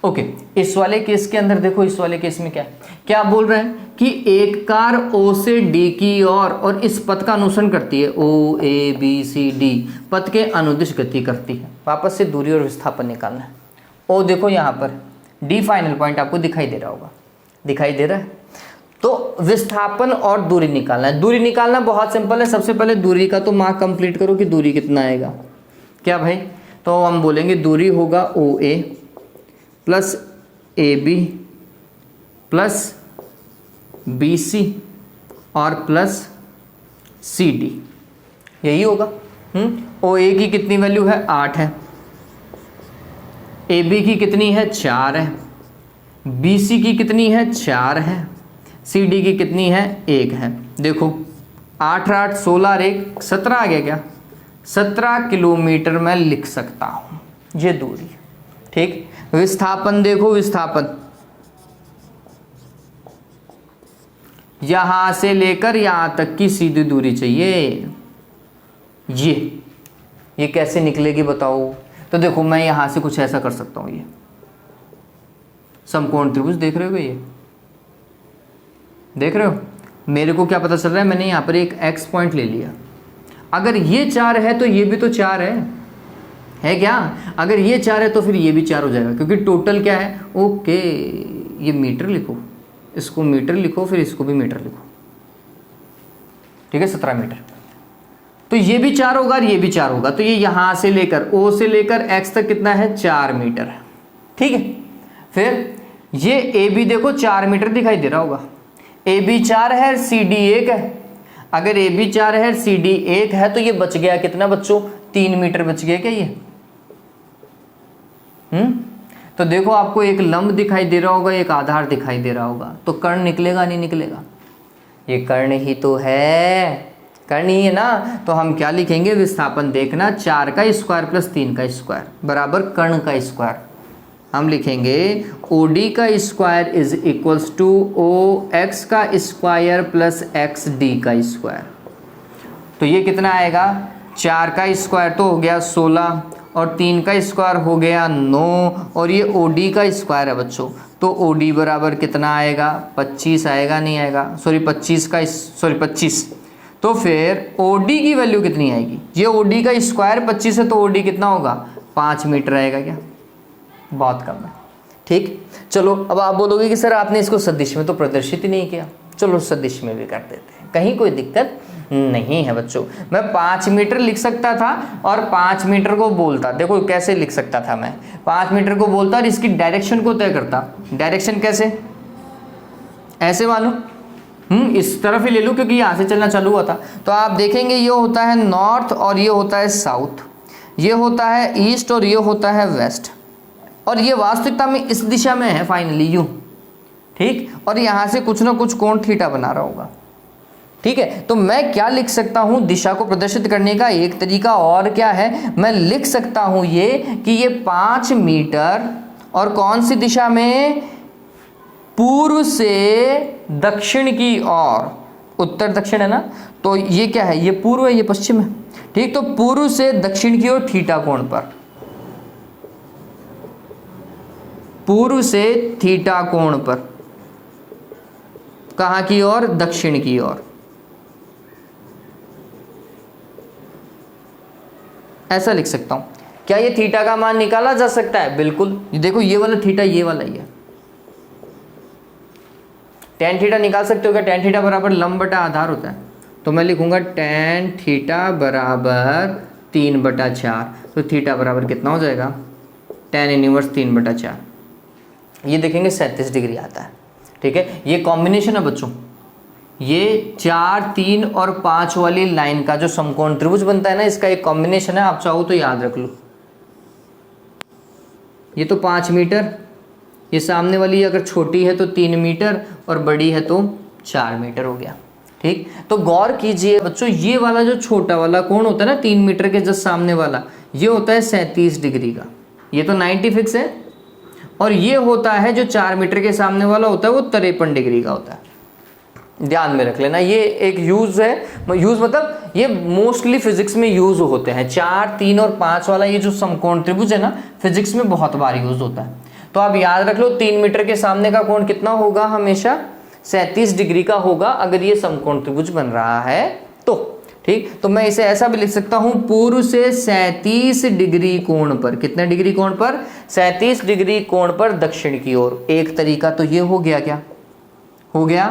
S1: ओके, इस वाले केस के अंदर देखो, इस वाले केस में क्या बोल रहे हैं कि एक कार O से D की और इस पथ का अनुसरण करती है, O A B C D पथ के अनुदिश गति करती है। वापस से दूरी और विस्थापन निकालना है। O देखो यहाँ पर, D फाइनल पॉइंट आपको दिखाई दे रहा होगा, दिखाई दे रहा है। तो विस्थापन और दूरी निकालना है। दूरी निकालना बहुत सिंपल है। सबसे पहले दूरी का तो मार्क कंप्लीट करो कि दूरी कितना आएगा। क्या भाई, तो हम बोलेंगे दूरी होगा OA plus AB plus BC और प्लस CD, यही होगा। OA की कितनी वैल्यू है, 8 है। AB की कितनी है, 4 है। BC की कितनी है, 4 है। CD की कितनी है, 1 है। देखो 8 8 16 और 1 17 आ गया क्या, 17 किलोमीटर मैं लिख सकता हूँ ये दूरी। ठीक, विस्थापन देखो, विस्थापन यहां से लेकर यहां तक की सीधी दूरी चाहिए। ये कैसे निकलेगी बताओ। तो देखो मैं यहां से कुछ ऐसा कर सकता हूं, ये समकोण त्रिभुज देख रहे हो, ये देख रहे हो। मेरे को क्या पता चल रहा है, मैंने यहां पर एक x पॉइंट ले लिया। अगर ये 4 है तो ये भी तो 4 है क्या। अगर ये 4 है तो फिर ये भी 4 हो जाएगा, क्योंकि टोटल क्या है। ओके, ये मीटर लिखो, इसको मीटर लिखो, फिर इसको भी मीटर लिखो। ठीक है, 17 मीटर। तो ये भी 4 होगा और ये भी 4 होगा। तो ये यहां से लेकर O से लेकर x तक कितना है, 4 मीटर। ठीक है, फिर ये AB देखो 4 मीटर दिखाई दे रहा होगा। AB 4 है, CD 1 है। अगर AB 4 है, CD 1 है, तो ये बच गया कितना बच्चों, 3 मीटर बच गया क्या ये। तो देखो आपको एक लंब दिखाई दे रहा होगा, एक आधार दिखाई दे रहा होगा। तो कर्ण निकलेगा नहीं निकलेगा, ये कर्ण ही तो है, कर्ण ही है ना। तो हम क्या लिखेंगे, विस्थापन देखना, 4 का स्क्वायर प्लस 3 का स्क्वायर बराबर कर्ण का स्क्वायर। हम लिखेंगे OD का square is equals to OX का स्क्वायर प्लस XD का स्क्वायर। तो ये कितना आएगा, 4 का स्क्वायर तो हो गया 16 और 3 का स्क्वायर हो गया 9 और ये OD का स्क्वायर है बच्चों। तो OD बराबर कितना आएगा, 25 आएगा, नहीं आएगा, सॉरी 25। तो फिर OD की वैल्यू कितनी आएगी, ये OD का स्क्वायर 25 है तो OD कितना होगा, 5 मीटर आएगा क्या, बहुत कम है। ठीक, चलो अब आप बोलोगे कि सर आपने इसको सदिश में तो प्रदर्शित ही नहीं किया। चलो सदिश में भी कर देते हैं, कहीं कोई दिक्कत नहीं है बच्चों। मैं 5 मीटर लिख सकता था और 5 मीटर को बोलता, देखो कैसे लिख सकता था मैं, 5 मीटर को बोलता और इसकी डायरेक्शन को तय करता। डायरेक्शन कैसे, ऐसे मानो, इस तरफ ही ले लूँ क्योंकि यहाँ से चलना चालू हुआ था। तो आप देखेंगे ये होता है नॉर्थ और ये होता है साउथ, ये होता है ईस्ट और ये होता है वेस्ट, और ये वास्तविकता में इस दिशा में है फाइनली यूं। ठीक, और यहाँ से कुछ ना कुछ कोण थीटा बना रहा होगा। ठीक है, तो मैं क्या लिख सकता हूँ, दिशा को प्रदर्शित करने का एक तरीका और क्या है, मैं लिख सकता हूँ ये कि ये 5 मीटर और कौन सी दिशा में, पूर्व से दक्षिण की ओर, उत्तर दक्षिण है ना, तो ये क्या है, ये पूर्व है, ये पश्चिम है। ठीक, तो पूर्व से दक्षिण की ओर थीटा कोण पर, पूर्व से थीटा कोण पर, कहाँ की ओर, दक्षिण की ओर। ऐसा लिख सकता हूं। क्या ये थीटा का मान निकाला जा सकता है, बिल्कुल। देखो ये वाला थीटा ये वाला ही है, tan थीटा निकाल सकते हो क्या, tan थीटा बराबर लंब बटा आधार होता है। तो मैं लिखूंगा tan थीटा बराबर 3/4। तो थीटा बराबर कितना हो जाएगा, tan इनवर्स 3/4। ये देखेंगे 37 डिग्री आता है। ठीक है, ये कॉम्बिनेशन है बच्चों, ये 4, 3 और 5 वाली लाइन का जो समकोण त्रिभुज बनता है ना, इसका एक कॉम्बिनेशन है। आप चाहो तो याद रख लो, ये तो 5 मीटर, ये सामने वाली अगर छोटी है तो 3 मीटर और बड़ी है तो 4 मीटर हो गया। ठीक, तो गौर कीजिए बच्चों, ये वाला जो छोटा वाला कोण होता है ना 3 मीटर के जस्ट सामने वाला, ये होता है 37 डिग्री का, ये तो 90 फिक्स है। और ये होता है जो 4 मीटर के सामने वाला होता है वो 53 डिग्री का होता है। ध्यान में रख लेना, ये एक यूज है, यूज मतलब ये मोस्टली फिजिक्स में यूज होते हैं। 4, 3 और 5 वाला ये जो समकोण त्रिभुज है ना, फिजिक्स में बहुत बार यूज होता है। तो आप याद रख लो 3 मीटर के सामने का कोण कितना होगा, हमेशा 37 डिग्री का होगा अगर ये समकोण त्रिभुज बन रहा है तो। ठीक, तो मैं इसे ऐसा भी लिख सकता हूं, पूर्व से 37 डिग्री कोण पर, कितने डिग्री कोण पर, 37 डिग्री कोण पर दक्षिण की ओर। एक तरीका तो ये हो गया, क्या हो गया,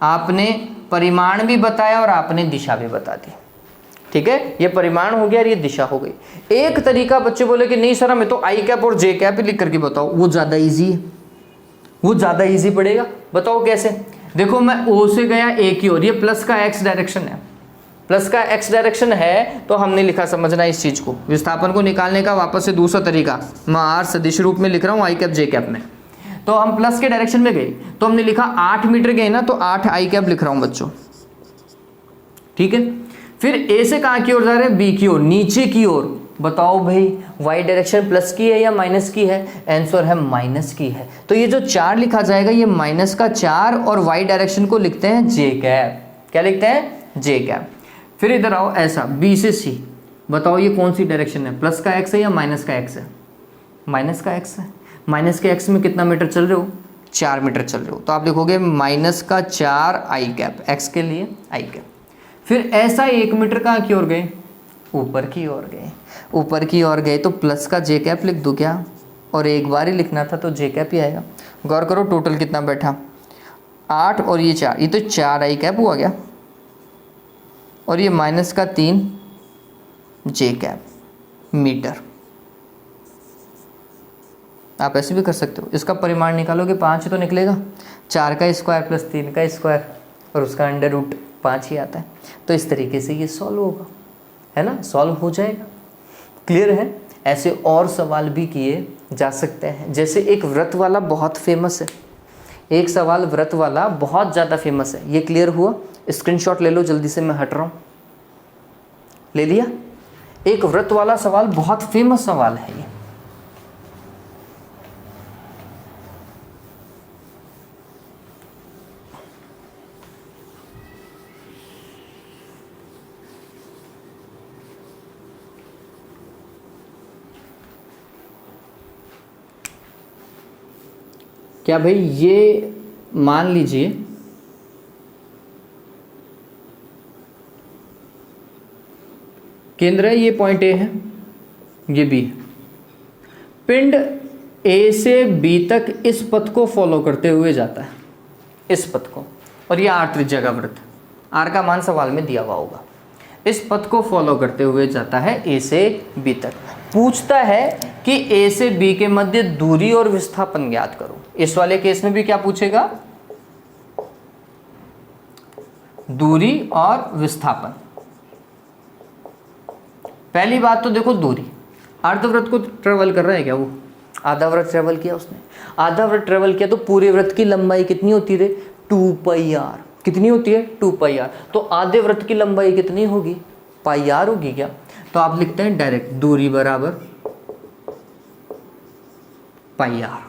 S1: आपने परिमाण भी बताया और आपने दिशा भी बता दी। ठीक है, ये परिमाण हो गया और ये दिशा हो गई। एक तरीका बच्चे बोले कि नहीं सर हमें तो आई कैप और जे कैप ही लिख करके बताओ, वो ज्यादा इजी है, वो ज्यादा इजी पड़ेगा। बताओ कैसे। देखो मैं ओ से गया ए की ओर, ये प्लस का एक्स डायरेक्शन है, प्लस का एक्स डायरेक्शन है तो हमने लिखा, समझना इस चीज को, विस्थापन को निकालने का वापस से दूसरा तरीका, मैं आर सदिश रूप में लिख रहा हूँ आई कैप जे कैप में। तो हम प्लस के डायरेक्शन में गए तो हमने लिखा 8 मीटर गए ना, तो 8 आई कैप लिख रहा हूं बच्चों। ठीक है, फिर ए से कहां की ओर जा रहे हैं, बी की ओर, नीचे की ओर। बताओ भाई वाई डायरेक्शन प्लस की है या माइनस की है, आंसर है माइनस की है। तो ये जो 4 लिखा जाएगा ये माइनस का 4 और वाई डायरेक्शन को लिखते हैं जे कैप। क्या लिखते हैं, जे कैप। फिर इधर आओ, ऐसा बी से सी, बताओ ये कौन सी डायरेक्शन है, प्लस का एक्स है या माइनस का एक्स है, माइनस का एक्स है। माइनस के एक्स में कितना मीटर चल रहे हो, 4 मीटर चल रहे हो, तो आप लिखोगे माइनस का 4 आई कैप, एक्स के लिए आई कैप। फिर ऐसा 1 मीटर कहाँ की ओर गए, ऊपर की ओर गए, ऊपर की ओर गए तो प्लस का जे कैप लिख दूँ क्या, और एक बार ही लिखना था तो जे कैप ही आएगा। गौर करो टोटल कितना बैठा, 8 और ये 4, ये तो 4 आई कैप हुआ गया, और ये माइनस का 3 जे कैप मीटर। आप ऐसे भी कर सकते हो, इसका परिमाण निकालोगे 5 तो निकलेगा, 4 का स्क्वायर प्लस 3 का स्क्वायर और उसका अंडर रूट 5 ही आता है। तो इस तरीके से ये सॉल्व होगा, है ना, सॉल्व हो जाएगा। क्लियर है। ऐसे और सवाल भी किए जा सकते हैं, जैसे एक व्रत वाला बहुत फेमस है, एक सवाल व्रत वाला बहुत ज़्यादा फेमस है। ये क्लियर हुआ, स्क्रीनशॉट ले लो जल्दी से, मैं हट रहा हूँ। ले लिया। एक व्रत वाला सवाल बहुत फेमस सवाल है ये। क्या भाई, ये मान लीजिए केंद्र है, ये पॉइंट ए है, ये बी है। पिंड ए से बी तक इस पथ को फॉलो करते हुए जाता है, इस पथ को, और ये आर त्रिज्या का वृत्त, आर का मान सवाल में दिया हुआ होगा। इस पथ को फॉलो करते हुए जाता है ए से बी तक। पूछता है कि ए से बी के मध्य दूरी और विस्थापन ज्ञात करो। इस वाले केस में भी क्या पूछेगा, दूरी और विस्थापन। पहली बात तो देखो दूरी, अर्धवृत्त को ट्रेवल कर रहा है क्या, वो आधा वृत्त ट्रेवल किया उसने, आधा वृत्त ट्रेवल किया तो पूरे वृत्त की लंबाई कितनी होती है, 2 पाई आर। कितनी होती है, 2 पाई आर। तो आधे वृत्त की लंबाई कितनी होगी, पाई आर होगी क्या। तो आप लिखते हैं डायरेक्ट दूरी बराबर पाई आर।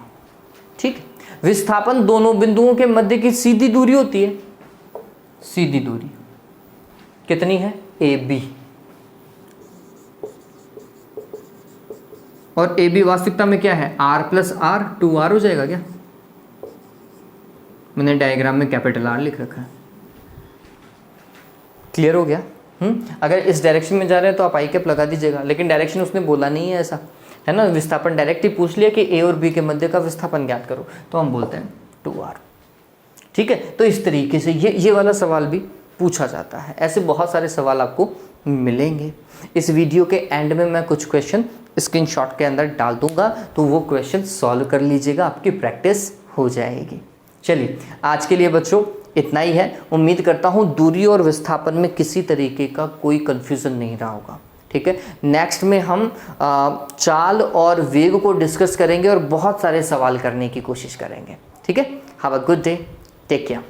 S1: ठीक है। विस्थापन दोनों बिंदुओं के मध्य की सीधी दूरी होती है, सीधी दूरी कितनी है, ए बी। और ए बी वास्तविकता में क्या है, आर प्लस आर, 2r हो जाएगा क्या। मैंने डायग्राम में कैपिटल आर लिख रखा है। क्लियर हो गया। अगर इस डायरेक्शन में जा रहे हैं तो आप आई कैप लगा दीजिएगा, लेकिन डायरेक्शन उसने बोला नहीं है ऐसा, है ना। विस्थापन डायरेक्ट ही पूछ लिया कि ए और बी के मध्य का विस्थापन ज्ञात करो, तो हम बोलते हैं 2r। ठीक है। तो इस तरीके से ये वाला सवाल भी पूछा जाता है। ऐसे बहुत सारे सवाल आपको मिलेंगे। इस वीडियो के एंड में मैं कुछ क्वेश्चन स्क्रीनशॉट के अंदर डाल दूंगा, तो वो क्वेश्चन सॉल्व कर लीजिएगा, आपकी प्रैक्टिस हो जाएगी। चलिए आज के लिए बच्चों इतना ही है। उम्मीद करता हूँ दूरी और विस्थापन में किसी तरीके का कोई कन्फ्यूज़न नहीं रहा होगा। ठीक है। नेक्स्ट में हम चाल और वेग को डिस्कस करेंगे और बहुत सारे सवाल करने की कोशिश करेंगे। ठीक है। Have a good day, take care.